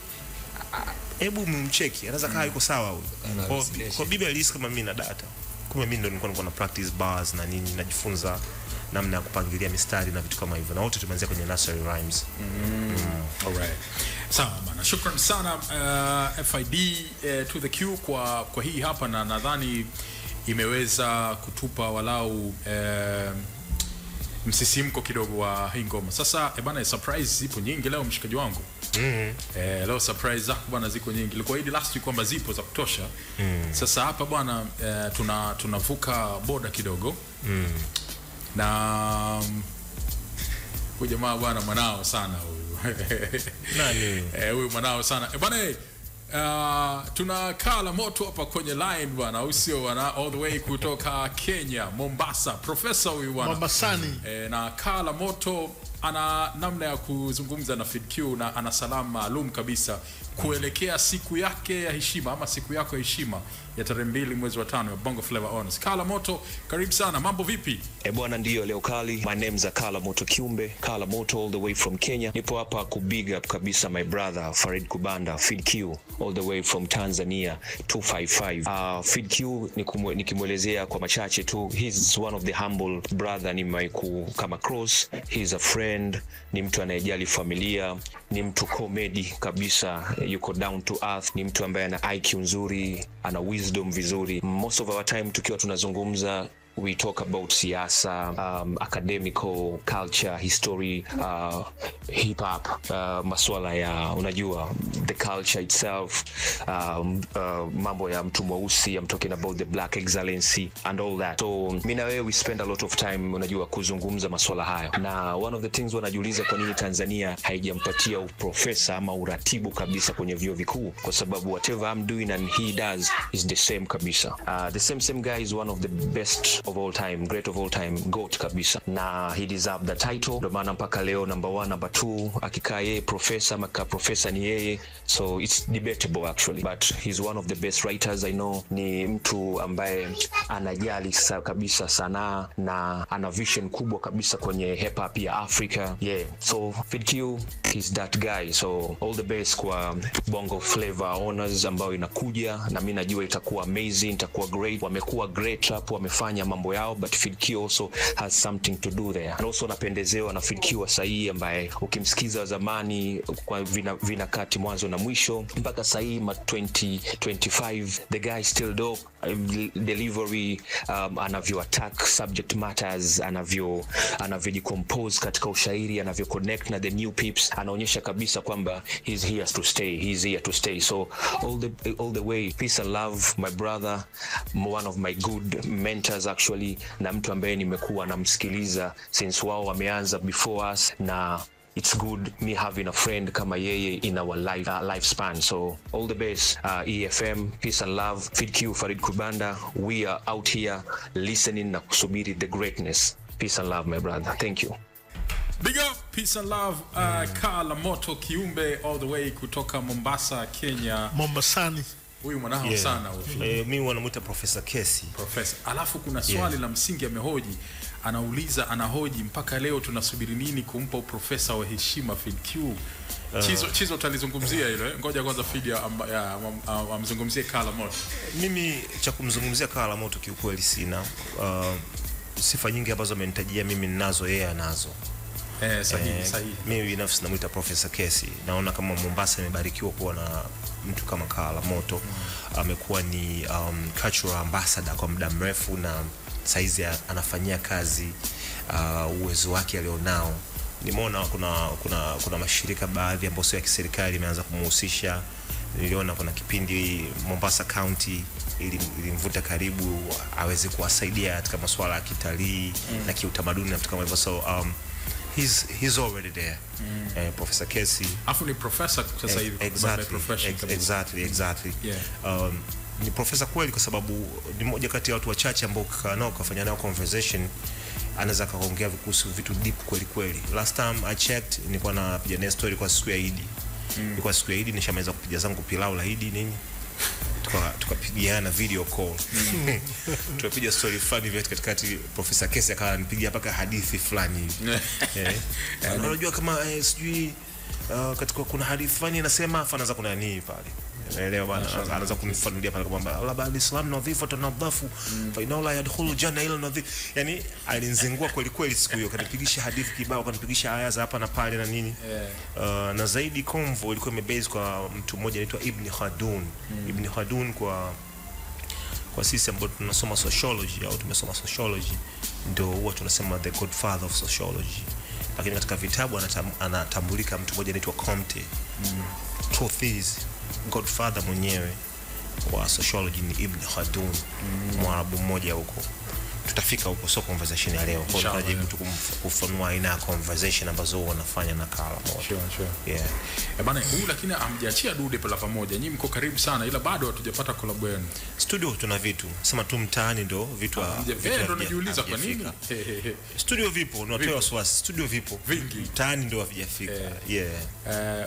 hebu mumcheki, anaweza kaa yuko sawa huyo. Kwa bibi alisi kama mimi na data, kumbe mimi ndo nilikuwa na practice bars na nini, najifunza namna ya kupangilia mistari na vitu kama hivyo, na wote tumeanzia kwenye Nursery Rhymes. Alright. Sawa bana, shukrani sana FID to the Q kwa hii hapa, na nadhani imeweza kutupa walau msisimko kidogo wa hii ngoma. Sasa bana, surprise zipo nyingi leo mshikaji wangu. Leo surprise zako bwana ziko nyingi. Ilikuwa hidi last week kwamba zipo za kutosha. Sasa hapa bwana tunavuka boda kidogo. Na huyu jamaa bwana mwanao sana huyu. Nani? Huyu mwanao sana. Bwana tuna Kala Moto hapa kwenye line bwana, usio wana all the way kutoka Kenya, Mombasa. Professor huyu bwana. Mombasani. Na Kala Moto ana namna ya kuzungumza na FIDQ na ana salamu maalum kabisa kuelekea siku yake ya heshima ama siku yako ya heshima ya tarehe 2 mwezi wa 5 ya Bongo Flava Honors. Kala Moto, karibu sana. Mambo vipi? Bwana ndio leo kali. My name is Kala Moto Kiumbe. Kala Moto all the way from Kenya. Nipo hapa ku big up kabisa my brother Farid Kubanda, FIDQ all the way from Tanzania 255. FIDQ nikimwelezea kwa machache tu, he's one of the humble brother nimaiku kama cross. He's a friend, ni mtu anayejali familia, ni mtu comedy kabisa, yuko down to earth, ni mtu ambaye ana IQ nzuri, ana wisdom vizuri. Most of our time tukiwa tunazungumza we talk about siasa, academical, culture, history, hip hop, masuala ya unajua the culture itself, mambo ya mtu mweusi. I'm talking about the black excellency and all that. So mimi na wewe we spend a lot of time unajua kuzungumza masuala hayo, na one of the things wanajiuliza kwa nini Tanzania haijampatia uprofesa ama uratibu kabisa kwenye vyuo vikuu, kwa sababu whatever I'm doing and he does is the same kabisa. The same guy is one of the best of all time, great of all time, GOAT kabisa, na he deserve the title. Ndio maana mpaka leo number 1 number 2 akikaa yeye professor ama ka professor ni yeye, so it's debatable actually, but he's one of the best writers I know. Ni mtu ambaye anajali kabisa sanaa na ana vision kubwa kabisa kwenye hip hop ya Africa. So FIDQ is that guy, so all the best kwa Bongo Flava Honors ambayo inakuja, na mimi najua itakuwa amazing, itakuwa great. Wamekuwa great hapo, wamefanya mambo yao, but FIDQ also has something to do there. And also napendezewa na FIDQ wa sahi ambaye ukimsikiza zamani kwa vinakati mwanzo na mwisho mpaka sahi 2025, the guy still dope. Delivery, anavyo attack subject matters, anavyo decompose katika ushairi, anavyo connect na the new peeps, anaonyesha kabisa kwamba he's here to stay. So all the way, peace and love my brother, one of my good mentors actually, na mtu ambaye nimekuwa namsikiliza since wao wameanza before us, na it's good me having a friend kama yeye in our lifespan. So all the best, EFM, peace and love. FIDQ, Farid Kubanda, we are out here listening na kusubiri the greatness. Peace and love my brother, thank you. Big up, peace and love. Kala Moto Kiumbe all the way kutoka Mombasa, Kenya. Mombasani. Huyu mwanao sana huyu. Mimi wanamuita Professor Kesi. Professor. Alafu kuna swali la msingi amehoji. Anahoji mpaka leo tunasubiri nini kumpa uprofesa wa heshima FIDQ? Chizo tutalizungumzia hilo. Ngoja kwanza FID amzungumzie Kala Moto. Mimi cha kumzungumzia Kala Moto kiukweli sina. Sifa nyingi ambazo amenitajia mimi ninazo, yeye anazo. Sahihi. Mimi binafsi namuita Professor Kesi. Naona kama Mombasa imebarikiwa kuwa na mtu kama Kala Moto. Amekuwa ni cultural ambassador kwa muda mrefu, na saizi anafanyia kazi uwezo wake alionao. Nimeona kuna mashirika baadhi ambayo sio ya kiserikali imeanza kumhusisha Niliona kuna kipindi Mombasa County ilimvuta karibu aweze kuwasaidia katika masuala ya kitalii na kiutamaduni na vitu kama hivyo. So he's already there. Professor Casey afu ni professor sasa hivi exactly. Yeah. Ni professor kweli kwa sababu ni mmoja kati ya watu wachache ambao ukikaa nao kufanya nao conversation anaweza kaongea kuhusu vitu deep kweli. Last time I checked nilikuwa napiga naye story kwa siku ya Eid. Nilikuwa siku ya Eid nishamaliza kupiga zangu pilau la Eid nini. Tukapigiana video call. Tukapiga story fulani vile katikati Professor Casey akawa anipigia paka hadithi fulani hivi. Unajua kama sijui katika kuna hadithi fulani inasema anaanza kuna nini pale. Naelewa bana, anaanza kunifanulia pale kwamba Allah baada Islam nadhifu tanadhafu fa inna la yadkhulu janna ila nadhif. Yani alinzingua kweli siku hiyo, kanipigisha hadithi kibao, kanipigisha aya za hapa na pale na nini. Na zaidi convo ilikuwa imebase kwa mtu mmoja anaitwa Ibn Khaldun. Ibn Khaldun kwa sisi ambao tunasoma sociology au tumesoma sociology ndio huwa tunasema the godfather of sociology. Lakini katika vitabu anatambulika mtu mmoja anaitwa Comte. Truth is godfather mwenyewe wa sociology ni Ibn Khaldun, Mwarabu mmoja huko. Tutafika huko, so conversation ya leo kwa tunajaribu tu kufunua aina ya conversation ambazo wanafanya na Kala moja. Sure. Yeah. Bana huyu lakini amjiachia dude pala pamoja. Nyinyi mko karibu sana ila bado hatujapata collab yenu. Studio tuna vitu. Sema tu mtaani ndo vitu ndio najiuliza kwa nini? Studio vipo, unatoa wasiwasi. Studio vipo. Vingi. Mtaani ndo havijafika.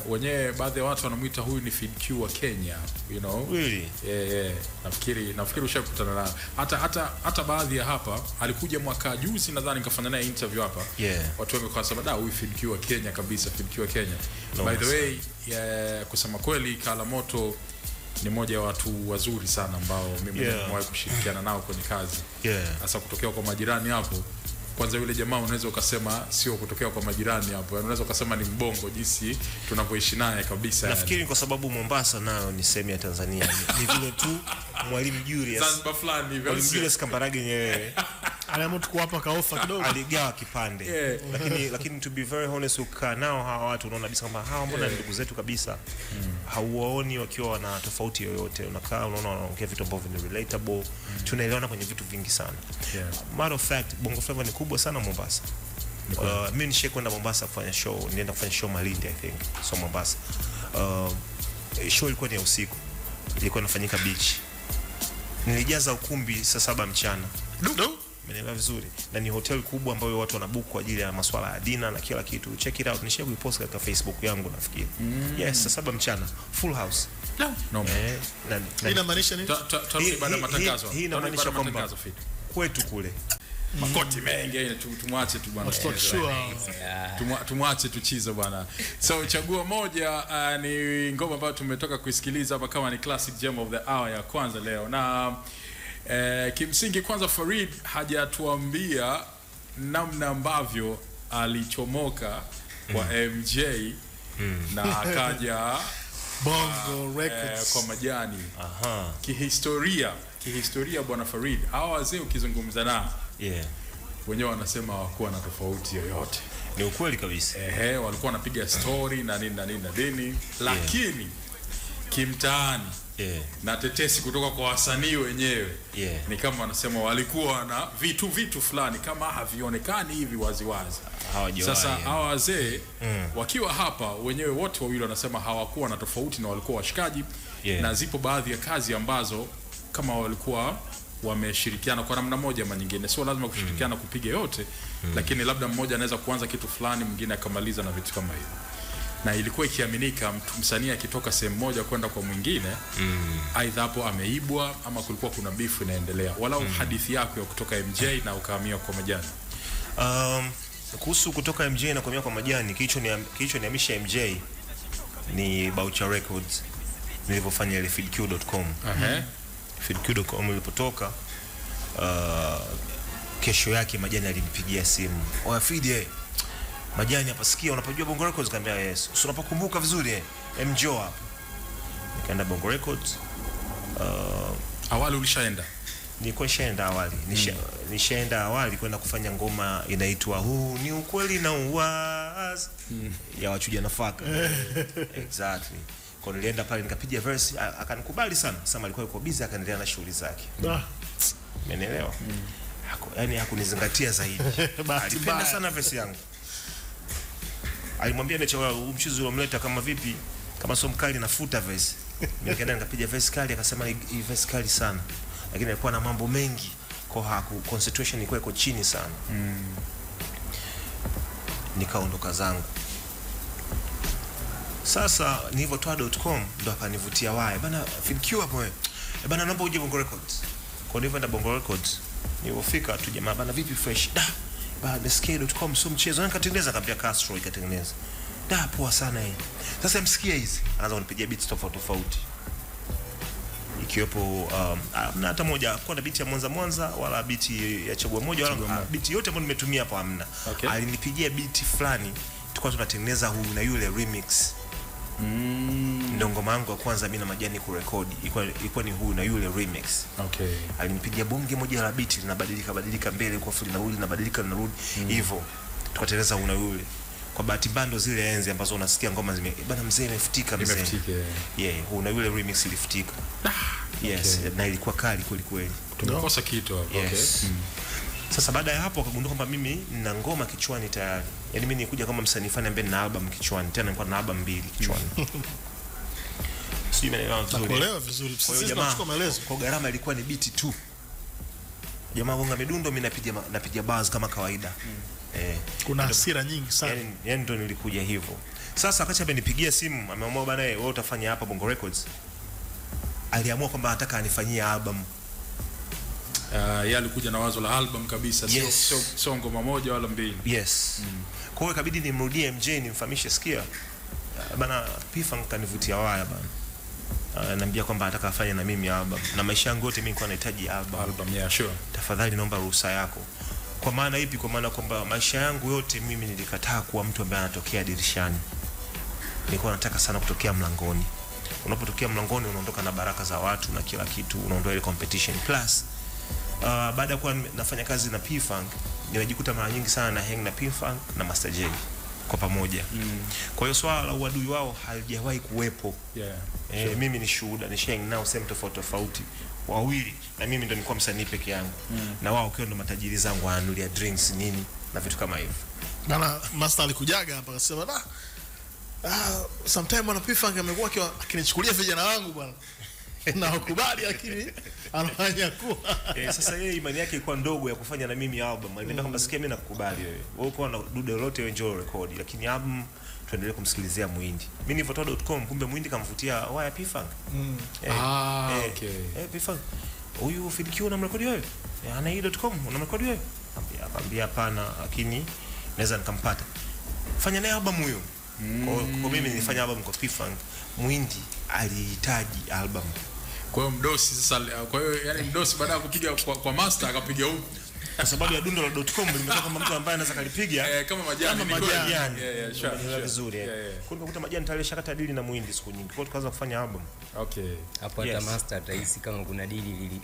Wenyewe baadhi ya watu wanamuita huyu ni Fid Q wa Kenya, you know. Really? Yeah. Nafikiri ushakutana na hata baadhi ya hapa alikuja mwaka juzi nadhani nikafanya naye interview hapa. Watu wengi kwa sababu huyu Fid Q wa Kenya kabisa, Fid Q wa Kenya. By the way, kusema kweli Kala Moto ni mmoja wa watu wazuri sana ambao mimi nimewahi kushirikiana nao kwenye kazi. Hasa kutokea kwa majirani hapo. Kwanza yule jamaa unaweza ukasema sio kutokea kwa majirani hapo. Unaweza ukasema ni mbongo jinsi tunavyoishi naye kabisa. Nafikiri kwa sababu Mombasa nayo ni sehemu ya Tanzania. Ni vile tu Mwalimu Julius. Zanzibar fulani hivi. Mwalimu Julius Kambarage Nyerere aliamua kuwapa kaofa kidogo. Aligawa kipande. Lakini to be very honest ukaa nao hawa watu unaona kabisa kwamba hawa mbona ni ndugu zetu kabisa. Hauwaoni wakiwa na tofauti yoyote. Unakaa unaona wanaongea vitu ambavyo ni relatable. Tunaelewana kwenye vitu vingi sana. Matter of fact Bongo Flava ni kubwa sana Mombasa. Mimi nishakwenda Mombasa kufanya show, nilienda kufanya show Malindi I think. So Mombasa. Show ilikuwa ni ya usiku. Ilikuwa inafanyika beach. Nilijaza ukumbi saa 7 mchana. Umeelewa vizuri. Na ni hotel kubwa ambayo watu wanabook kwa ajili ya masuala ya dinner na kila kitu. Check it out. Nisha kuipost katika Facebook yangu nafikiri. Yes, saa 7 mchana. Full house. No. Inamaanisha nini? Tarudi baada ya matangazo. Hii inamaanisha kwamba kwetu kule makoti mengi tumwache tu bwana. Tumwache tuchize bwana. So chaguo moja ni ngoma ambayo tumetoka kuisikiliza hapa kama ni classic gem of the hour ya kwanza leo. Na kimsingi kwanza Farid hajatuambia namna ambavyo alichomoka kwa MJ na akaja Bongo Records kwa majani. Kihistoria bwana Farid, hawa wazee ukizungumza nao wenyewe wanasema hawakuwa na tofauti yoyote. Ni ukweli kabisa. Walikuwa wanapiga story na nini lakini kimtaani na tetesi kutoka kwa wasanii wenyewe ni kama wanasema walikuwa na vitu fulani kama havionekani hivi waziwazi. Sasa hawa wazee wakiwa hapa wenyewe wote wawili wanasema hawakuwa na tofauti na walikuwa washikaji. Na zipo baadhi ya kazi ambazo kama walikuwa wameshirikiana kwa namna moja ama nyingine, sio lazima kushirikiana kupiga yote, lakini labda mmoja anaweza kuanza kitu fulani mwingine akamaliza na vitu kama hivyo. Na ilikuwa ikiaminika msanii akitoka sehemu moja kwenda kwa mwingine aidha hapo ameibwa ama kulikuwa kuna beef inaendelea. Walau hadithi yako ya kutoka MJ na ukahamia kwa majani. Kuhusu kutoka MJ na kuhamia kwa majani, kilichoniamisha MJ ni Boucher Records nilipofanya ile feedq.com. feedq.com ilipotoka kesho yake majani alinipigia simu. Oya Feed, majani hapa sikia unapojua Bongo Records? Kaambia yes. Unapokumbuka vizuri MJ hapa. Nikaenda Bongo Records. Awali ulishaenda? Nilikuwa nishaenda awali. Nishaenda awali kwenda kufanya ngoma inaitwa Huu ni Ukweli na Uwazi ya Wachuja Nafaka. Exactly. Kwa nilienda pale nikapiga verse, akanikubali sana. Sasa alikuwa yuko busy, akaendelea na shughuli zake. Umeelewa? Yaani hakunizingatia zaidi. Alipenda sana verse yangu. Alimwambia Necha, mchuzi uliomleta kama vipi? Kama sio mkali nafuta verse. Nikaenda nikapiga verse kali, akasema hii verse kali sana. Lakini alikuwa na mambo mengi. Kwa concentration ilikuwa iko chini sana. Nikaondoka zangu. Sasa nilivyotoa.com ndo akanivutia wae. Bana FeedQ hapo wewe. Bana naomba uje Bongo Records. Kwa hivyo nenda Bongo Records. Nilipofika tu jamaa bana vipi fresh. Bana SK.com sio mchezo. Nikatengeneza kabisa Castro ikatengeneza. Poa sana hii. Sasa msikie hizi. Anaanza kunipigia beats tofauti. Ikiwepo na hata moja kwa na beat ya Mwanza wala beat ya Chagua moja wala beat yote ambayo nimetumia hapo hamna. Alinipigia beat fulani tulikuwa tunatengeneza huyu na yule remix. Ndio ngoma yangu ya kwanza mimi na Majani kurekodi. Ilikuwa ni huyu na yule remix. Alinipigia bonge moja la beat linabadilika mbele kwa full narudi linabadilika linarudi hivyo. Tukatengeneza huyu na yule. Kwa bahati bando zile enzi ambazo unasikia ngoma bana mzee imefutika mzee. Huyu na yule remix ilifutika. Yes, na ilikuwa kali kweli kweli. Tumekosa kitu hapo. Sasa baada ya hapo akagundua kwamba mimi nina ngoma kichwani tayari. Yaani mimi nikuja kama msanii fani ambaye nina album kichwani. Tena nilikuwa na album 2 kichwani. Sio imeelewa vizuri. Nakuelewa vizuri. Sisi tunachukua maelezo. Kwa gharama ilikuwa ni beat tu. Jamaa gonga midundo, mimi napiga bars kama kawaida. Kuna hasira nyingi sana. Yaani ndo nilikuja hivyo. Sasa akacha amenipigia simu, ameamua bana wewe utafanya hapa Bongo Records. Aliamua kwamba anataka anifanyie album. Yeye alikuja na wazo la album kabisa, sio ngoma moja wala mbili. Kwa hiyo ikabidi nimrudie MJ nimfahamishe, sikia bana P-Funk kanivutia waya bana. Ananiambia kwamba anataka afanye na mimi album. Na maisha yangu yote mimi nilikuwa nahitaji album. Sure. Tafadhali naomba ruhusa yako. Kwa maana ipi? Kwa maana kwamba maisha yangu yote mimi nilikataa kuwa mtu ambaye anatokea dirishani. Nilikuwa nataka sana kutokea mlangoni. Unapotokea mlangoni unaondoka na baraka za watu na kila kitu, unaondoa ile competition. Plus baada ya kuwa nafanya kazi na P-Funk, nimejikuta mara nyingi sana na hang na P-Funk na Master J kwa pamoja. Kwa hiyo swala la uadui wao halijawahi kuwepo. Mimi ni shuhuda, ni sharing nao sehemu tofauti wawili, na mimi ndo nilikuwa msanii peke yangu. Na wao kwa ndo matajiri zangu, wananulia drinks nini na vitu kama hivyo. Bana Master alikujaga hapa akasema sometime bwana P-Funk amekuwa akinichukulia vijana wangu bwana. Na ukubali lakini anafanya kuwa sasa yeye imani yake ilikuwa ndogo ya kufanya na mimi album. Aliniambia kwamba sikia mimi nakukubali wewe. Wewe uko na dude lolote wewe njoo record, lakini album tuendelee kumsikilizia Muhindi. Mimi nilivotoa.com kumbe Muhindi kamvutia waya P-Funk. P-Funk. Huyu FeedQ unamrekodi wewe? Ana hii.com unamrekodi wewe? Ambia hapana, lakini naweza nikampata. Fanya naye album huyo. Kwa mimi nilifanya album kwa P-Funk. Muhindi alihitaji album. Kwa hiyo mdosi sasa, kwa hiyo yani mdosi baada ya kupiga kwa Master akapiga huko. Kwa sababu ya dundo.com limetoka kama mtu ambaye anaweza kalipiga kama Majani. Vizuri. Kwa nikuta Majani tayari shakata dili na Muhindi siku nyingi. Kwa hiyo tukaanza kufanya album. Hapo hata Master atahisi kama kuna dili lili.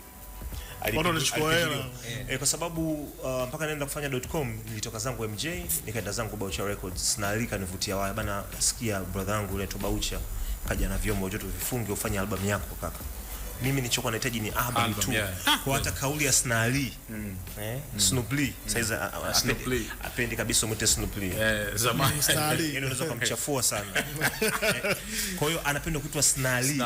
Kwa sababu mpaka naenda kufanya .com nilitoka zangu MJ nikaenda zangu Baucha Records na alika nivutia waya bana, sikia brother yangu yule Baucha kaja na vyombo vyote vifunge ufanye album yako kaka. Mimi nilichokuwa nahitaji ni album tu. Kwa hata kauli ya Snali Snoop Lee saiza apendi kabisa mwite Snoop Lee. Zamani Snali yeye unaweza kumchafua sana. Kwa hiyo anapenda kuitwa Snali.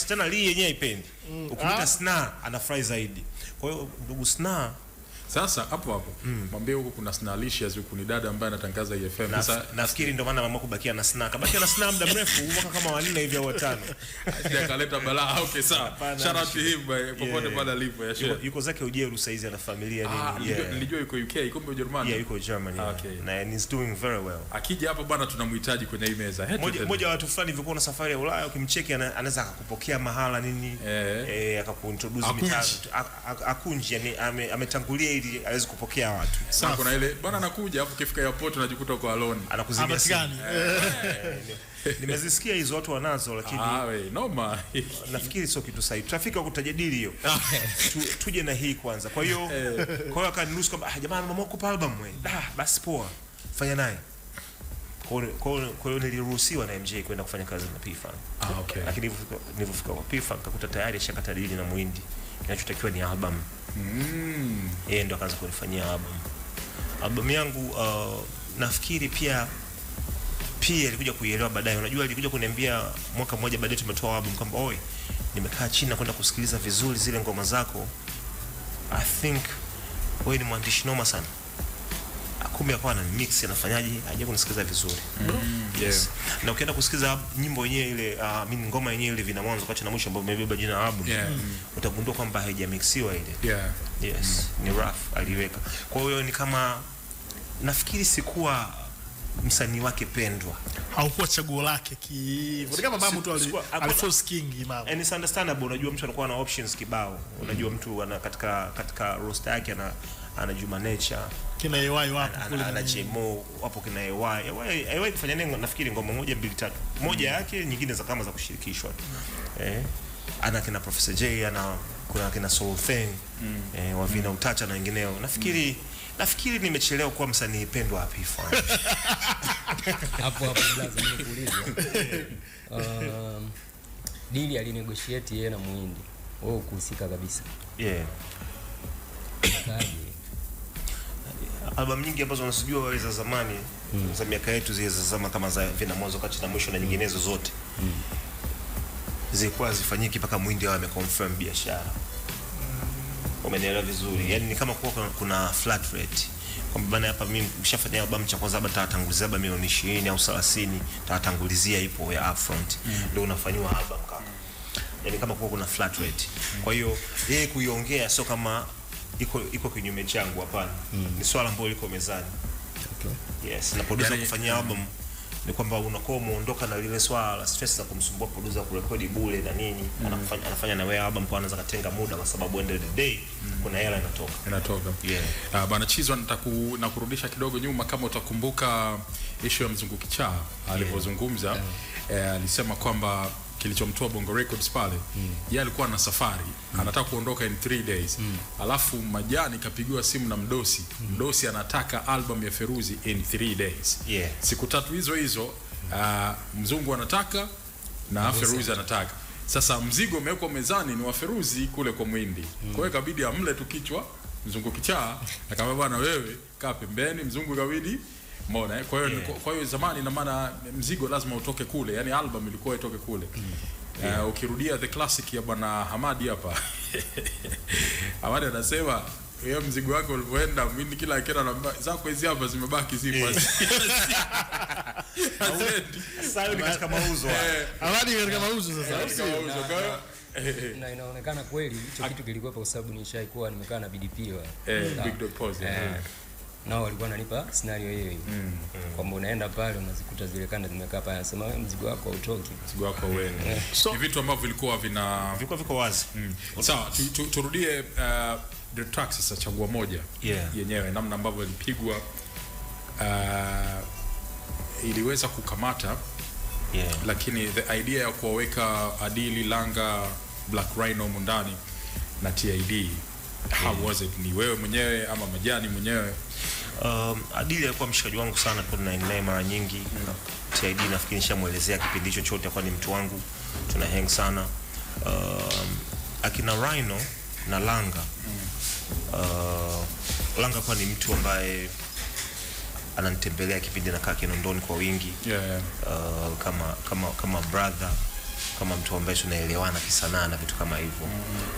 Tena Lee yenyewe ipendi. Ukimwita Sna anafurahi zaidi. Kwa hiyo ndugu Sna sasa hapo mwambie huko kuna Snalicious huko ni dada ambaye anatangaza EFM. Sasa nafikiri ndio maana mama kubakia na Sna. Kabakia na Sna muda mrefu mwaka kama 4 hivi au 5. Akaleta balaa. Okay sawa. Shout out to him popote pale alipo. Yuko zake Ujeru saizi na familia nini. Nilijua yuko UK, kumbe Ujerumani. Yuko Germany. Na he's doing very well. Akija hapa bwana tunamhitaji kwenye hii meza. Mmoja wa watu fulani vilikuwa na safari ya Ulaya, ukimcheki anaweza akakupokea mahala nini. Akakuintroduce akunji yani ametangulia ili aweze kupokea watu. Sasa kuna ile bwana anakuja hapo kifika airport unajikuta kwa alone. Anakuzibia gani? Nimezisikia hizo watu wanazo lakini noma. Nafikiri sio kitu sahihi. Tutafika kutajadili hiyo. Tuje na hii kwanza. Kwa hiyo akaniruhusu kwamba jamaa mama wako album wewe. Basi poa. Fanya naye. Kwa hiyo niliruhusiwa na MJ kwenda kufanya kazi na P-Funk. Okay. Lakini nilipofika kwa P-Funk nikakuta tayari ashakata deal na Muhindi. Kinachotakiwa ni album. Yeye ndo akaanza kunifanyia album. Album yangu nafikiri pia alikuja kuielewa baadaye. Unajua alikuja kuniambia mwaka mmoja baadaye tumetoa album kwamba oi, nimekaa chini na kwenda kusikiliza vizuri zile ngoma zako. I think wewe ni mwandishi noma sana. Kumbe akawa anamix anafanyaje aje kunisikiza vizuri. Yes. Na ukienda kusikiza nyimbo yenyewe ile ngoma yenyewe ile vina mwanzo kati na mwisho ambao imebeba jina la album. Utagundua kwamba haijamixiwa ile. Yes. Ni rough aliweka. Kwa hiyo ni kama nafikiri sikuwa msanii wake pendwa. Haukuwa chaguo lake hivyo. Ni kama babu tu aliforce king mama. And it's understandable, unajua mtu anakuwa na options kibao. Unajua mtu ana katika roster yake ana Juma Nature, kina AY wapo kule, ana Jemo wapo, kina AY kufanya nini, nafikiri ngoma moja mbili tatu. Moja yake nyingine za kama za kushirikishwa. Ana kina Professor J, kuna kina Soul Thing, wavina utacha na wengineo. Nafikiri nimechelewa kuwa msanii pendwa hapa hivi. Hapo blaza nimekuuliza. Dili alinegotiate yeye na Muhindi. Wewe kuhusika kabisa. Album nyingi ambazo unasijua wewe za zamani, za miaka yetu zile za zama kama za vina mwanzo kati na mwisho na nyinginezo zote. Zilikuwa zifanyiki mpaka Muhindi awe ameconfirm biashara. Umenielewa vizuri. Yaani ni kama kuna flat rate. Kwamba bana hapa mimi nimeshafanya album cha kwanza, labda tatangulizia labda milioni 20 au 30, tatangulizia ipo ya upfront. Ndio unafanywa album kama. Yaani kama kuna flat rate. Kwa hiyo yeye kuiongea sio kama iko kinyume changu, hapana. Ni swala ambalo liko mezani. Yes, na producer kufanyia album ni kwamba unakuwa umeondoka na lile swala la stress za kumsumbua producer kurekodi bure na nini. Anafanya na wewe album kwa anaweza kutenga muda kwa sababu end of the day kuna hela inatoka. Bana Chizwa, nakurudisha kidogo nyuma. Kama utakumbuka issue ya Mzungu Kichaa alipozungumza, alisema kwamba kilichomtoa Bongo Records pale, yeye alikuwa na safari, anataka kuondoka in 3 days. Alafu Majani kapigiwa simu na Mdosi anataka album ya Feruzi in 3 days. Siku tatu hizo Mzungu anataka na Feruzi anataka. Sasa mzigo umewekwa mezani ni wa Feruzi kule kwa Muhindi. Kwa hiyo ikabidi amle tu kichwa Mzungu Kichaa, akamwambia bwana wewe kaa pembeni, Mzungu kawidi. Mbona kwa hiyo zamani na maana mzigo lazima utoke kule, yani album ilikuwa itoke kule. Ukirudia the classic ya bwana Hamadi hapa. Hamadi anasema wewe mzigo wako ulipoenda mimi kila kera namba zako hizi hapa zimebaki zipo. Sasa ni katika mauzo. Hamadi katika mauzo sasa. Na inaonekana kweli hicho kitu kilikuwa kwa sababu nishaikuwa nimekaa na BDP Big Dog Pose. Nao walikuwa wananipa scenario hiyo. Kwamba unaenda pale unazikuta zile kanda zimekaa pale, anasema wewe mzigo wako hautoki. Mzigo wako wewe. Ni vitu ambavyo vilikuwa viko wazi. Sawa, turudie the tracks sasa, chagua moja yenyewe, namna ambavyo ilipigwa iliweza kukamata. Lakini the idea ya kuwaweka Adili, Langa, Black Rhino mundani na TID, how was it? Ni wewe mwenyewe ama Majani mwenyewe? Adili alikuwa mshikaji wangu sana, tunaendelea mara nyingi. TID nafikiri nishamuelezea kipindi hicho chote kwa ni mtu wangu, tuna hang sana. Akina Rhino na Langa, Langa kwa ni mtu ambaye ananitembelea kipindi nakaa Kinondoni kwa wingi. Kama brother, kama mtu ambaye tunaelewana kisanaa na vitu kama hivyo.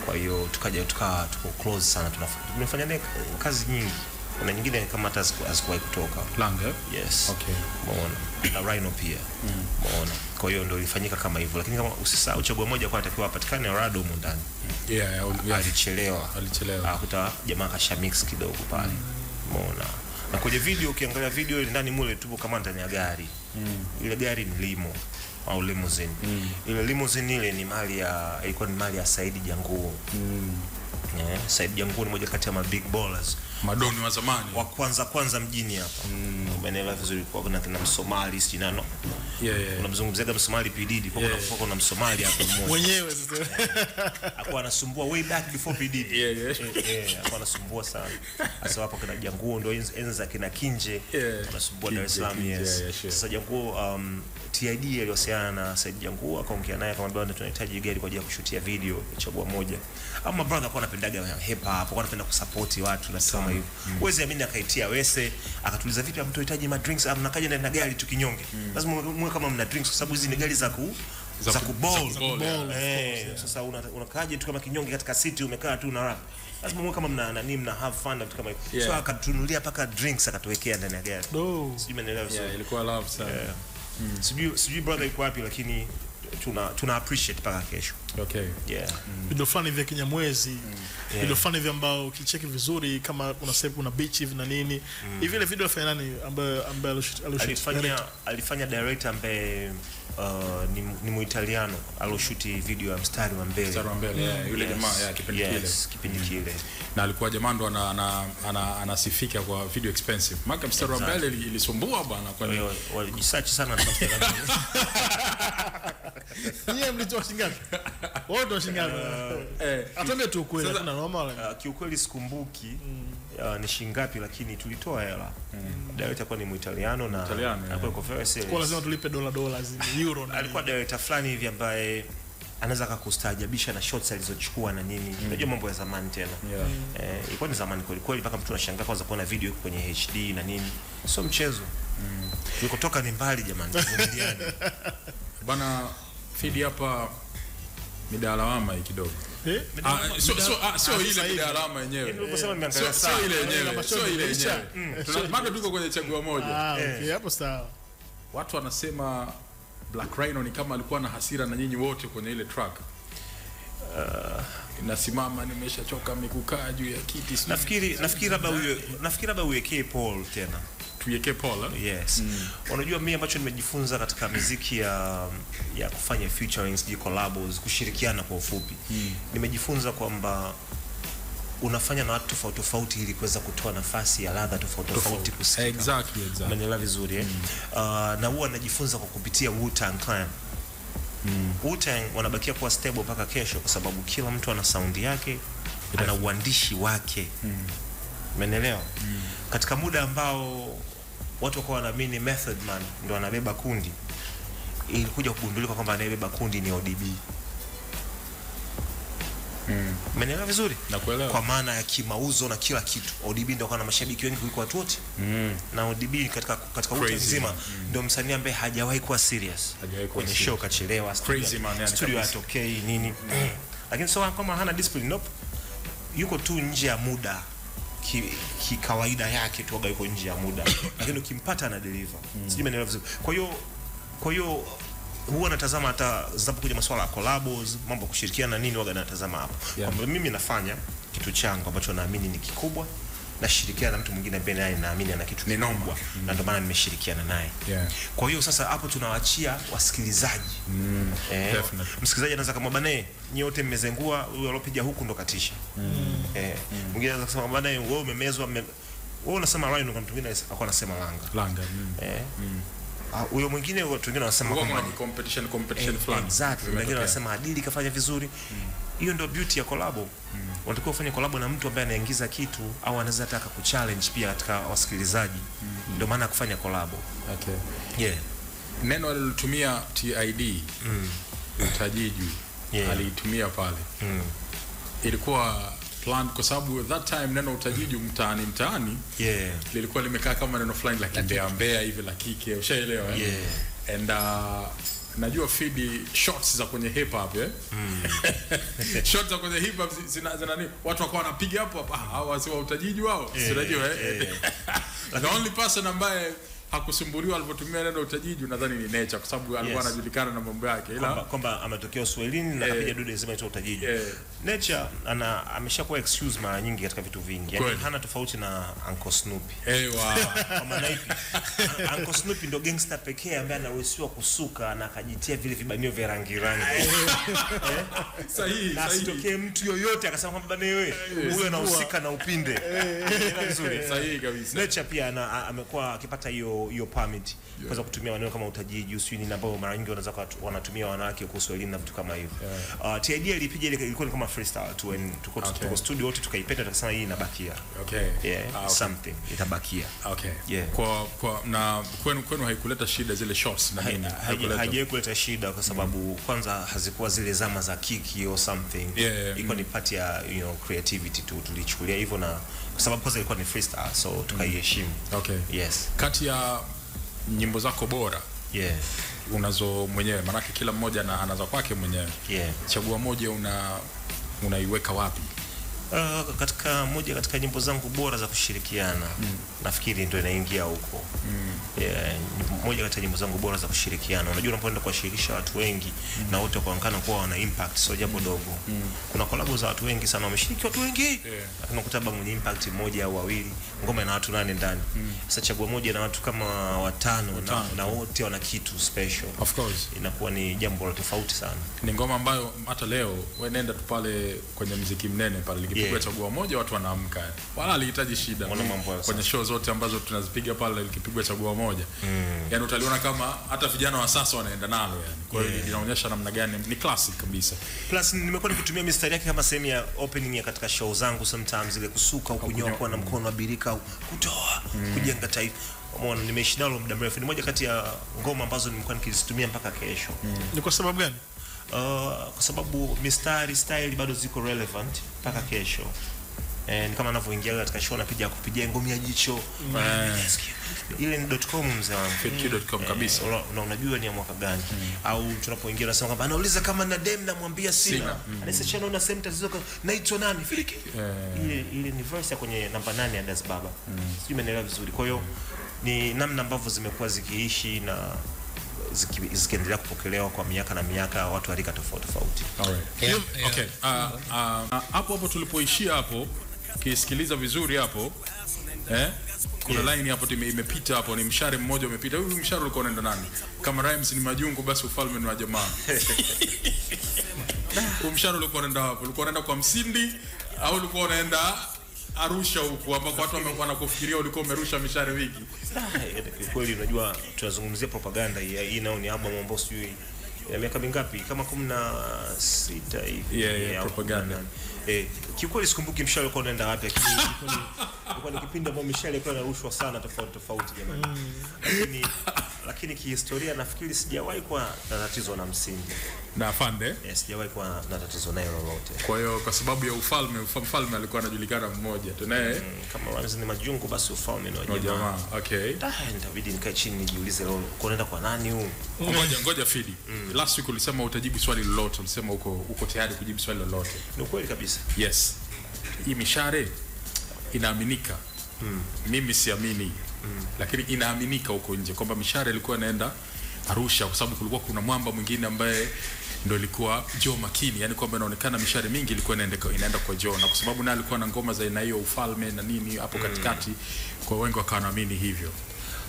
Kwa hiyo tuko close sana, tunafanya naye kazi nyingi. Kuna nyingine kama hata hazikuwahi kutoka. Langa? Yes. Okay. Umeona. Na Rhino pia. Umeona. Kwa hiyo ndio ilifanyika kama hivyo, lakini kama usisahau chaguo moja kwa atakiwa apatikane Rado huko ndani. Alichelewa. Akuta jamaa kasha mix kidogo pale. Umeona. Na kwenye video ukiangalia video ile ndani mule tupo kama ndani ya gari. Ile gari ni limo au limousine. Ile limousine ile ni ilikuwa ni mali ya Saidi Janguo. Said Jangu ni moja kati ya big ballers madoni wa zamani wa kwanza mjini hapa. Umeelewa vizuri, kwa kuna Msomali sinano. Unamzungumziaga Msomali P Diddy, kwa kuna Msomali hapa mmoja mwenyewe sasa alikuwa anasumbua way back before P Diddy. Alikuwa anasumbua sana. Sasa hapo kuna Jangu ndio enza kina Kinje anasumbua Dar es Salaam. Sasa Jangu TID aliwasiliana na Said Jangu, akaongea naye akamwambia tunahitaji gari kwa ajili ya kushutia video, chagua moja. Ama brother alikuwa anapendaga hip hop, alikuwa anapenda kusupport watu na kama hivyo. Uweze amini akaitia wese, akatuliza vipi mtu anahitaji ma drinks, mnakaja ndani na gari tu kinyonge. Lazima muwe kama mna drinks kwa sababu hizi ni gari za kuball. Sasa unakaje tu kama kinyonge katika city umekaa tu na rap. Lazima muwe kama mna have fun na kama hivyo. So akatunulia paka drinks akatuwekea ndani ya gari. Sijui umeelewa sio? Ilikuwa love sana. Sijui brother yuko wapi, lakini tuna appreciate paka kesho. Video fulani vya Kinyamwezi, video fulani vya ambao ukicheki vizuri kama kuna sehemu kuna beach hivi na nini. Hivi ile video ya nani ambaye alifanya director ambaye ni Muitaliano aloshuti video ya Mstari wa Mbele. Yule jamaa kipindi kile. Na alikuwa jamaa ndo anasifika kwa video expensive. Maka Mstari wa Mbele ilisumbua bwana, kwa hiyo walijisearch sana na Mstari wa Mbele. Yeye mlitoa shingapi? Wote wa shingapi? Atambie tu kweli na normal. Kiukweli sikumbuki ni shingapi, lakini tulitoa hela. Director kwa ni Muitaliano na alikuwa kwa very serious. Kwa lazima tulipe dola euro. Alikuwa director fulani hivi ambaye anaweza kukustajabisha na shots alizochukua na nini. Unajua mambo ya zamani tena. Ilikuwa ni zamani kweli mpaka mtu anashangaa kwanza kuona video kwenye HD na nini. Sio mchezo. Tulikotoka ni mbali jamani, vumiliani. Bana feed hapa midalawama kidogo. Sio ile midalawama yenyewe. Sio ile yenyewe. Tunapanda tuko kwenye chaguo moja. Okay, hapo sawa. Watu wanasema Black Rhino ni kama alikuwa na hasira na nyinyi wote kwenye ile track. Nasimama nimeshachoka mikukaa juu ya kiti. Nafikiri labda uwekee Paul tena. Tuweke Paul. Yes. Unajua mimi ambacho nimejifunza katika muziki ya kufanya featurings, collabs, kushirikiana kwa ufupi. Nimejifunza kwamba unafanya na watu tofauti ili kuweza kutoa nafasi ya ladha tofauti kusikika. Exactly. Umeelewa vizuri na huwa najifunza kwa kupitia Wu-Tang Clan. Wu-Tang wanabakia kuwa stable mpaka kesho kwa sababu kila mtu ana sound yake, ana uandishi wake. Umeelewa? Katika muda ambao watu wako wanaamini Method Man ndio anabeba kundi, ilikuja kugundulika kwamba anayebeba kundi ni ODB. Umeelewa vizuri? Nakuelewa. Kwa maana ya kimauzo na kila kitu. ODB ndio kana mashabiki wengi kuliko watu wote. Na ODB katika wote nzima ndio msanii ambaye hajawahi kuwa serious. Kwenye show kachelewa, crazy man, yani studio atokei nini. Lakini sio kama hana discipline, nope. Yuko tu nje ya muda. Kawaida yake tu yuko nje ya muda. Lakini ukimpata ana deliver. Sijui umeelewa vizuri. Kwa hiyo huwa natazama hata zinapokuja masuala ya collabs, mambo kushirikiana na nini, huwa natazama hapo. Kwamba mimi nafanya kitu changu ambacho naamini ni kikubwa, na shirikiana na mtu mwingine ambaye naye naamini ana kitu kikubwa, na ndio maana nimeshirikiana naye. Kwa hiyo sasa hapo tunawaachia wasikilizaji. Msikilizaji anaweza kama bana, nyote mmezengua, huyo alopiga huku ndo katisha. Mwingine anaweza kusema bana, wewe umemezwa, wewe unasema Rhino, kwa mtu mwingine akawa anasema Langa. Huyo mwingine watu wengine wanasema kama competition fulani. Exactly. Wengine wanasema Adili kafanya vizuri. Hiyo ndio beauty ya collab. Unatakiwa ufanye collab na mtu ambaye anaingiza kitu au anaweza nataka kuchallenge pia katika wasikilizaji. Ndio maana kufanya collab. Neno alilotumia TID utajiju alitumia pale. Ilikuwa plan kwa sababu that time neno utajiju mtaani lilikuwa limekaa kama neno fulani la mbea hivi la kike, ushaelewa and najua feed shots za kwenye hip hop shots za kwenye hip hop zina nini, watu wakawa wanapiga hapo hao wasiwa utajiju wao, unajua the only person ambaye hakusumbuliwa alipotumia neno utajiji, nadhani ni Nature kwa sababu alikuwa anajulikana na mambo yake, ila kwamba ametokea Uswahilini na akapiga dude zima inaitwa utajiji. Nature ameshakuwa excuse mara nyingi katika vitu vingi. Yaani hana tofauti na Uncle Snoopy. Kama naipi. Uncle Snoopy ndio gangster pekee ambaye anaruhusiwa kusuka na akajitia vile vibanio vya rangi. Sahihi. Na asitokee mtu yoyote akasema kwamba bana wewe huyo anahusika na upinde. Nzuri. Sahihi kabisa. Nature pia amekuwa akipata hiyo permit kuweza kutumia maneno kama utajiji, uswini, ambao mara nyingi wanatumia wanawake kwa Kiswahili na vitu kama hivyo. TID ilipiga ile ilikuwa kama freestyle tu, tuko studio wote tukaipenda, tukasema hii inabakia. Something itabakia. Kwa na kwenu haikuleta shida zile shots na nini? Haijawahi kuleta shida kwa sababu kwanza hazikuwa zile zama za kiki or something. Ilikuwa ni part ya creativity tu, tulichukulia hivyo, na kwa sababu kwanza ilikuwa ni freestyle, so tukaiheshimu. Kati ya nyimbo zako bora unazo mwenyewe, maana kila mmoja anaza kwake mwenyewe, chagua moja, unaiweka wapi? Katika nyimbo zangu bora za kushirikiana, nafikiri ndio inaingia huko. Moja kati ya nyimbo zangu bora za kushirikiana, unajua unapoenda kuwashirikisha watu wengi na wote kuonekana kuwa wana impact, sio jambo dogo. Kuna collab za watu wengi sana wameshiriki watu wengi, lakini ukutaba mwenye impact mmoja au wawili, ngoma ina watu 8 ndani. Sasa chagua moja na watu kama 5 na wote wana kitu special. Of course inakuwa ni jambo la tofauti sana. Ni ngoma ambayo hata leo wewe nenda tu pale kwenye muziki mnene pale, likipigwa chagua moja watu wanaamka, wala alihitaji shida. Kwenye show zote ambazo tunazipiga pale, likipigwa chagua moja, yani utaliona kama hata vijana wa sasa wanaenda nalo, yani kwa hiyo inaonyesha namna gani ni classic kabisa. Plus nimekuwa nikitumia mistari yake kama sehemu ya opening ya katika show zangu, sometimes ile kusuka au kunyoa kwa na mkono wa birika au kutoa kujenga taifa. Umeona, nimeishi nalo muda mrefu. Ni moja kati ya ngoma ambazo nimekuwa nikizitumia mpaka kesho. Ni kwa sababu gani? Kwa sababu mistari style bado ziko relevant mpaka kesho. Ni kama anavyoingia katika show napiga kupigia ngoma ya jicho. Ile ni .com mzee wangu, fitq.com kabisa. Unajua ni ya mwaka gani? Au tunapoingia nasema kwamba anauliza kama na dem namwambia sina. Anaweza chana na same tatizo naitwa nani? Filiki. Ile ni verse ya kwenye namba 8 ya Das Baba. Sijui umeelewa vizuri. Kwa hiyo ni namna ambavyo zimekuwa zikiishi na zikiendelea kupokelewa kwa miaka na miaka, watu wa rika tofauti tofauti. Hapo tulipoishia hapo, kisikiliza vizuri hapo, kuna line hapo imepita hapo, ni mshare mmoja umepita. Huyu mshare ulikuwa unaenda nani? Kama rhymes ni majungu, basi ufalme ni wa jamaa. Huyu mshare ulikuwa unaenda hapo, ulikuwa unaenda kwa Msindi au ulikuwa unaenda Arusha huko ambako watu wanakufikiria ulikuwa umerusha mishare wiki? Kweli unajua tunazungumzia propaganda hii, nao ni album ambayo sijui ya miaka mingapi, kama 16 hivi. Propaganda. Kiukweli sikumbuki mshale ulikuwa unaenda wapi, lakini ilikuwa ni kipindi ambapo mishale ilikuwa inarushwa sana tofauti jamani. Lakini kihistoria nafikiri sijawahi kuwa na tatizo na Msindi na Afande. Sijawahi kuwa na tatizo naye lolote. Kwa hiyo kwa sababu ya ufalme alikuwa anajulikana mmoja tu naye, kama wanzi ni majungu, basi ufalme ni wa jamaa. Inabidi nikae chini nijiulize leo kunaenda kwa nani huu. Ngoja Fidi. Last week ulisema utajibu swali lolote, ulisema uko tayari kujibu swali lolote. Ni kweli kabisa. Yes. Hii mishare inaaminika. Mimi siamini. Lakini inaaminika huko nje kwamba mishare ilikuwa inaenda Arusha kwa sababu kulikuwa kuna mwamba mwingine ambaye ndio ilikuwa Joe Makini, yani kwamba inaonekana mishare mingi ilikuwa inaenda kwa Joe, na kwa sababu naye alikuwa na ngoma za aina hiyo, ufalme na nini hapo katikati, kwa wengi wakaamini hivyo.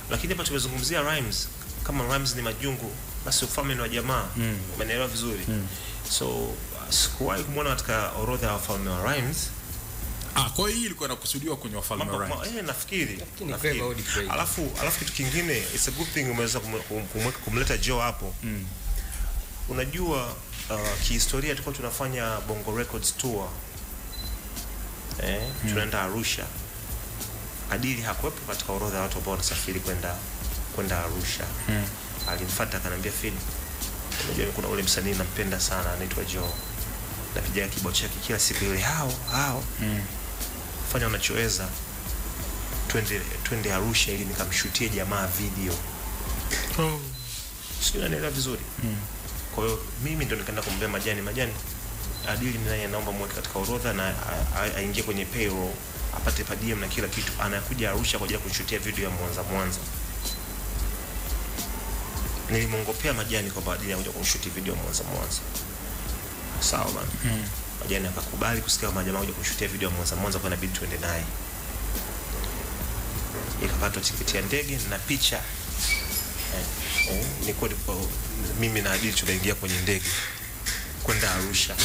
Lakini hapa tumezungumzia rhymes, kama rhymes ni majungu, basi ufalme ni wa jamaa. Umeelewa vizuri? So sikuwahi kumuona katika orodha ya wafalme wa rhymes. Kwa hiyo ilikuwa inakusudiwa kwenye wafalme wa rhymes. Nafikiri. Alafu kitu kingine, it's a good thing umeweza kumleta Joe hapo. Unajua kihistoria tulikuwa tunafanya Bongo Records tour. Tunaenda Arusha. Adili hakuwepo katika orodha ya watu ambao wanasafiri kwenda Arusha. Alinifuata akaniambia, Phil, unajua kuna ule msanii nampenda sana anaitwa Joe. Napiga kibao chake kila siku ile hao. Fanya unachoweza, twende Arusha ili nikamshutie jamaa video. Sio, unaelewa vizuri? Kwa hiyo mimi ndo nikaenda kumwambia Majani, Adili naye naomba mweke katika orodha na aingie kwenye payroll, apate per diem na kila kitu. Anakuja Arusha kwa ajili ya kushutia video ya Mwanza. nilimongopea Majani kwamba ajili ya kuja kumshoot video Mwanza. Sawa bana. Majani akakubali kusikia majamaa kuja kumshutia video Mwanza kwa inabidi tuende naye. Ikapata tiketi ya ndege na picha. Nilikuwa mimi na Adil tunaingia kwenye ndege kwenda Arusha.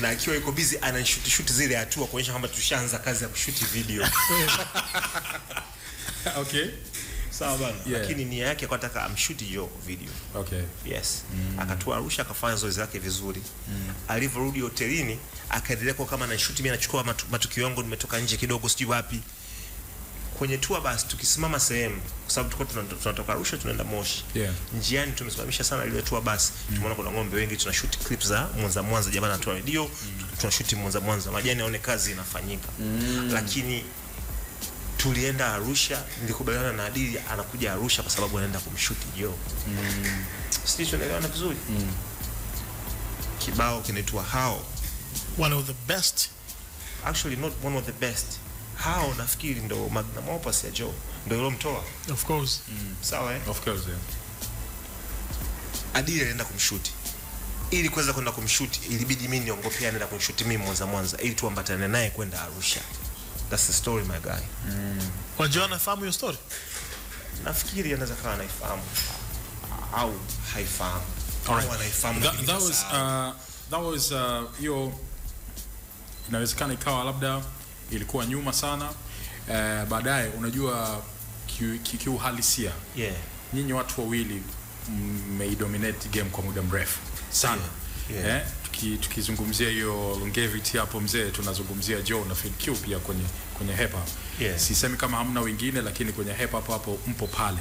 Na akiwa yuko busy anashoot zile hatua kuonyesha kwamba tushaanza kazi ya kushoot video. Okay. Sawa bana. Lakini nia yake kwa nataka amshoot hiyo video. Okay. Yes. Akatua Arusha akafanya zoezi lake vizuri. Alivyorudi hotelini akaendelea kwa kama anashoot, mimi nachukua matukio yangu, nimetoka nje kidogo sijui wapi. Kwenye tour bus tukisimama sehemu kwa sababu tulikuwa tunatoka Arusha tunaenda Moshi. Njiani tumesimamisha sana ile tour bus. Tumeona kuna ng'ombe wengi, tunashoot clips za Mwanza jamaa anatoa radio, tunashoot Mwanza. Majani aone kazi inafanyika. Lakini tulienda Arusha, nilikubaliana na Adili anakuja Arusha kwa sababu anaenda kumshoot Joe. Sisi tunaelewana vizuri. Kibao kinaitwa How. One of the best. Actually not one of the best. How nafikiri ndo magnum opus ya Joe. Ndo ilomtoa. Of course. Sawa Of course, yeah. Adili alienda kumshoot. Ili kuweza kwenda kumshoot ilibidi mimi niongopea naenda kumshoot mimi Mwanza ili tuambatane naye kwenda Arusha. That's the story, my guy. Unajua anafahamu hiyo story? Nafikiri anaweza kawa anaifahamu au haifahamu. That was hiyo inawezekana ikawa labda ilikuwa nyuma sana. Baadaye unajua kiuhalisia. Nyinyi watu wawili mmeidominate game kwa muda mrefu sana. Tukizungumzia hiyo longevity hapo mzee, tunazungumzia Joe na Phil Q pia kwenye hip hop. Sisemi kama hamna wengine, lakini kwenye hip hop hapo mpo pale.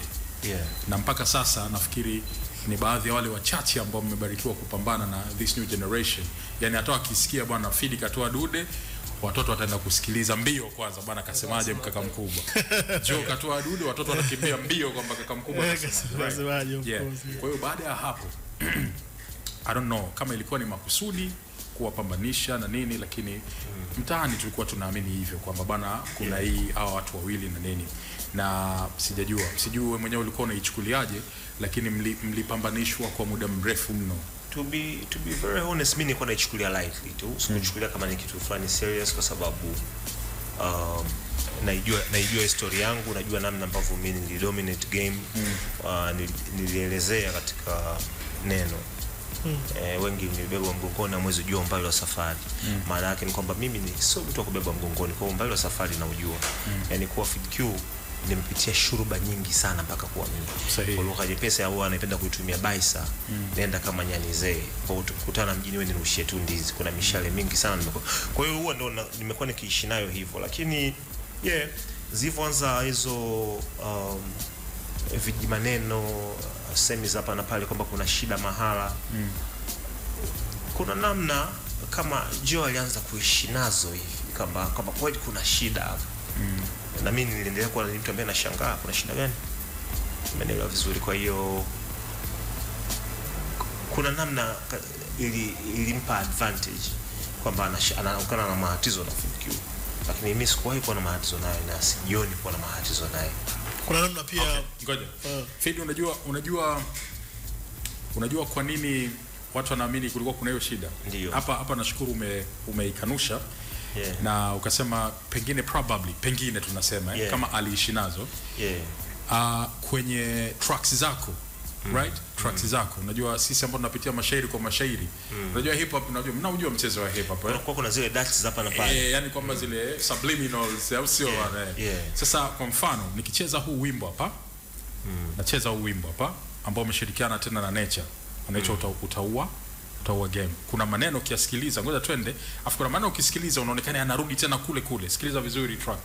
Na mpaka sasa nafikiri ni baadhi ya wale wachache ambao mmebarikiwa kupambana na this new generation. Yani hata wakisikia bwana Phil katoa dude, watoto wataenda kusikiliza mbio kwanza bwana kasemaje mkaka mkubwa. Joe katoa dude, watoto wanakimbia mbio kwamba kaka mkubwa kasemaje. Kwa hiyo baada ya hapo I don't know kama ilikuwa ni makusudi kuwapambanisha na nini, lakini mtaani tulikuwa tunaamini hivyo kwamba bana kuna hii hawa watu wawili na nini, na sijui mwenyewe ulikuwa unaichukuliaje, lakini mlipambanishwa kwa muda mrefu mno. To be very honest, mimi nilikuwa naichukulia lightly tu, sikuchukulia kama ni kitu fulani serious kwa sababu naijua historia yangu, najua namna ambavyo mimi nilidominate game. Nilielezea katika neno wengi nilibeba mgongoni na mwezi ujua umbali wa safari. Maana yake ni kwamba mimi ni sio mtu wa kubeba mgongoni, kwa umbali wa safari na ujua. Yani kwa Phil Q nimepitia shuruba nyingi sana mpaka kuwa mimi. Kwa lugha nyepesi au anapenda kuitumia baisa, nenda kama nyani zee. Kwa tukutana mjini wewe nirushie tu ndizi. Kuna mishale mingi sana nimekuwa. Kwa hiyo huwa ndo nimekuwa nikiishi nayo hivyo. Lakini zilivyoanza hizo viji maneno semi za hapa na pale kwamba kuna shida mahala. Kuna namna kama Joe alianza kuishi nazo hivi kama kweli kuna shida hapo. Na mimi niliendelea kuwa ni mtu ambaye nashangaa kuna shida gani? Umeelewa vizuri. Kwa hiyo kuna namna ilimpa advantage kwamba anaonekana na matatizo na Phil Q. Lakini mimi sikuwahi kuwa na matatizo naye na sijioni kuwa na matatizo naye. Kuna namna pia ngoja. Fedi, unajua kwa nini watu wanaamini kulikuwa kuna hiyo shida? Hapa nashukuru umeikanusha. Na ukasema pengine tunasema kama aliishi nazo. Kwenye tracks zako, right? Tracks zako. Unajua sisi ambao tunapitia mashairi kwa mashairi. Unajua hip hop, mnaujua mchezo wa hip hop. Kuna zile darts hapa na pale. Yani kwamba zile subliminals au sio bwana. Sasa kwa mfano nikicheza huu wimbo hapa, nacheza huu wimbo hapa ambao umeshirikiana tena na Nature. Unaitwa utaua game. Kuna maneno ukiyasikiliza, ngoja twende. Afu kuna maneno ukisikiliza unaonekana yanarudi tena kule. Sikiliza vizuri track.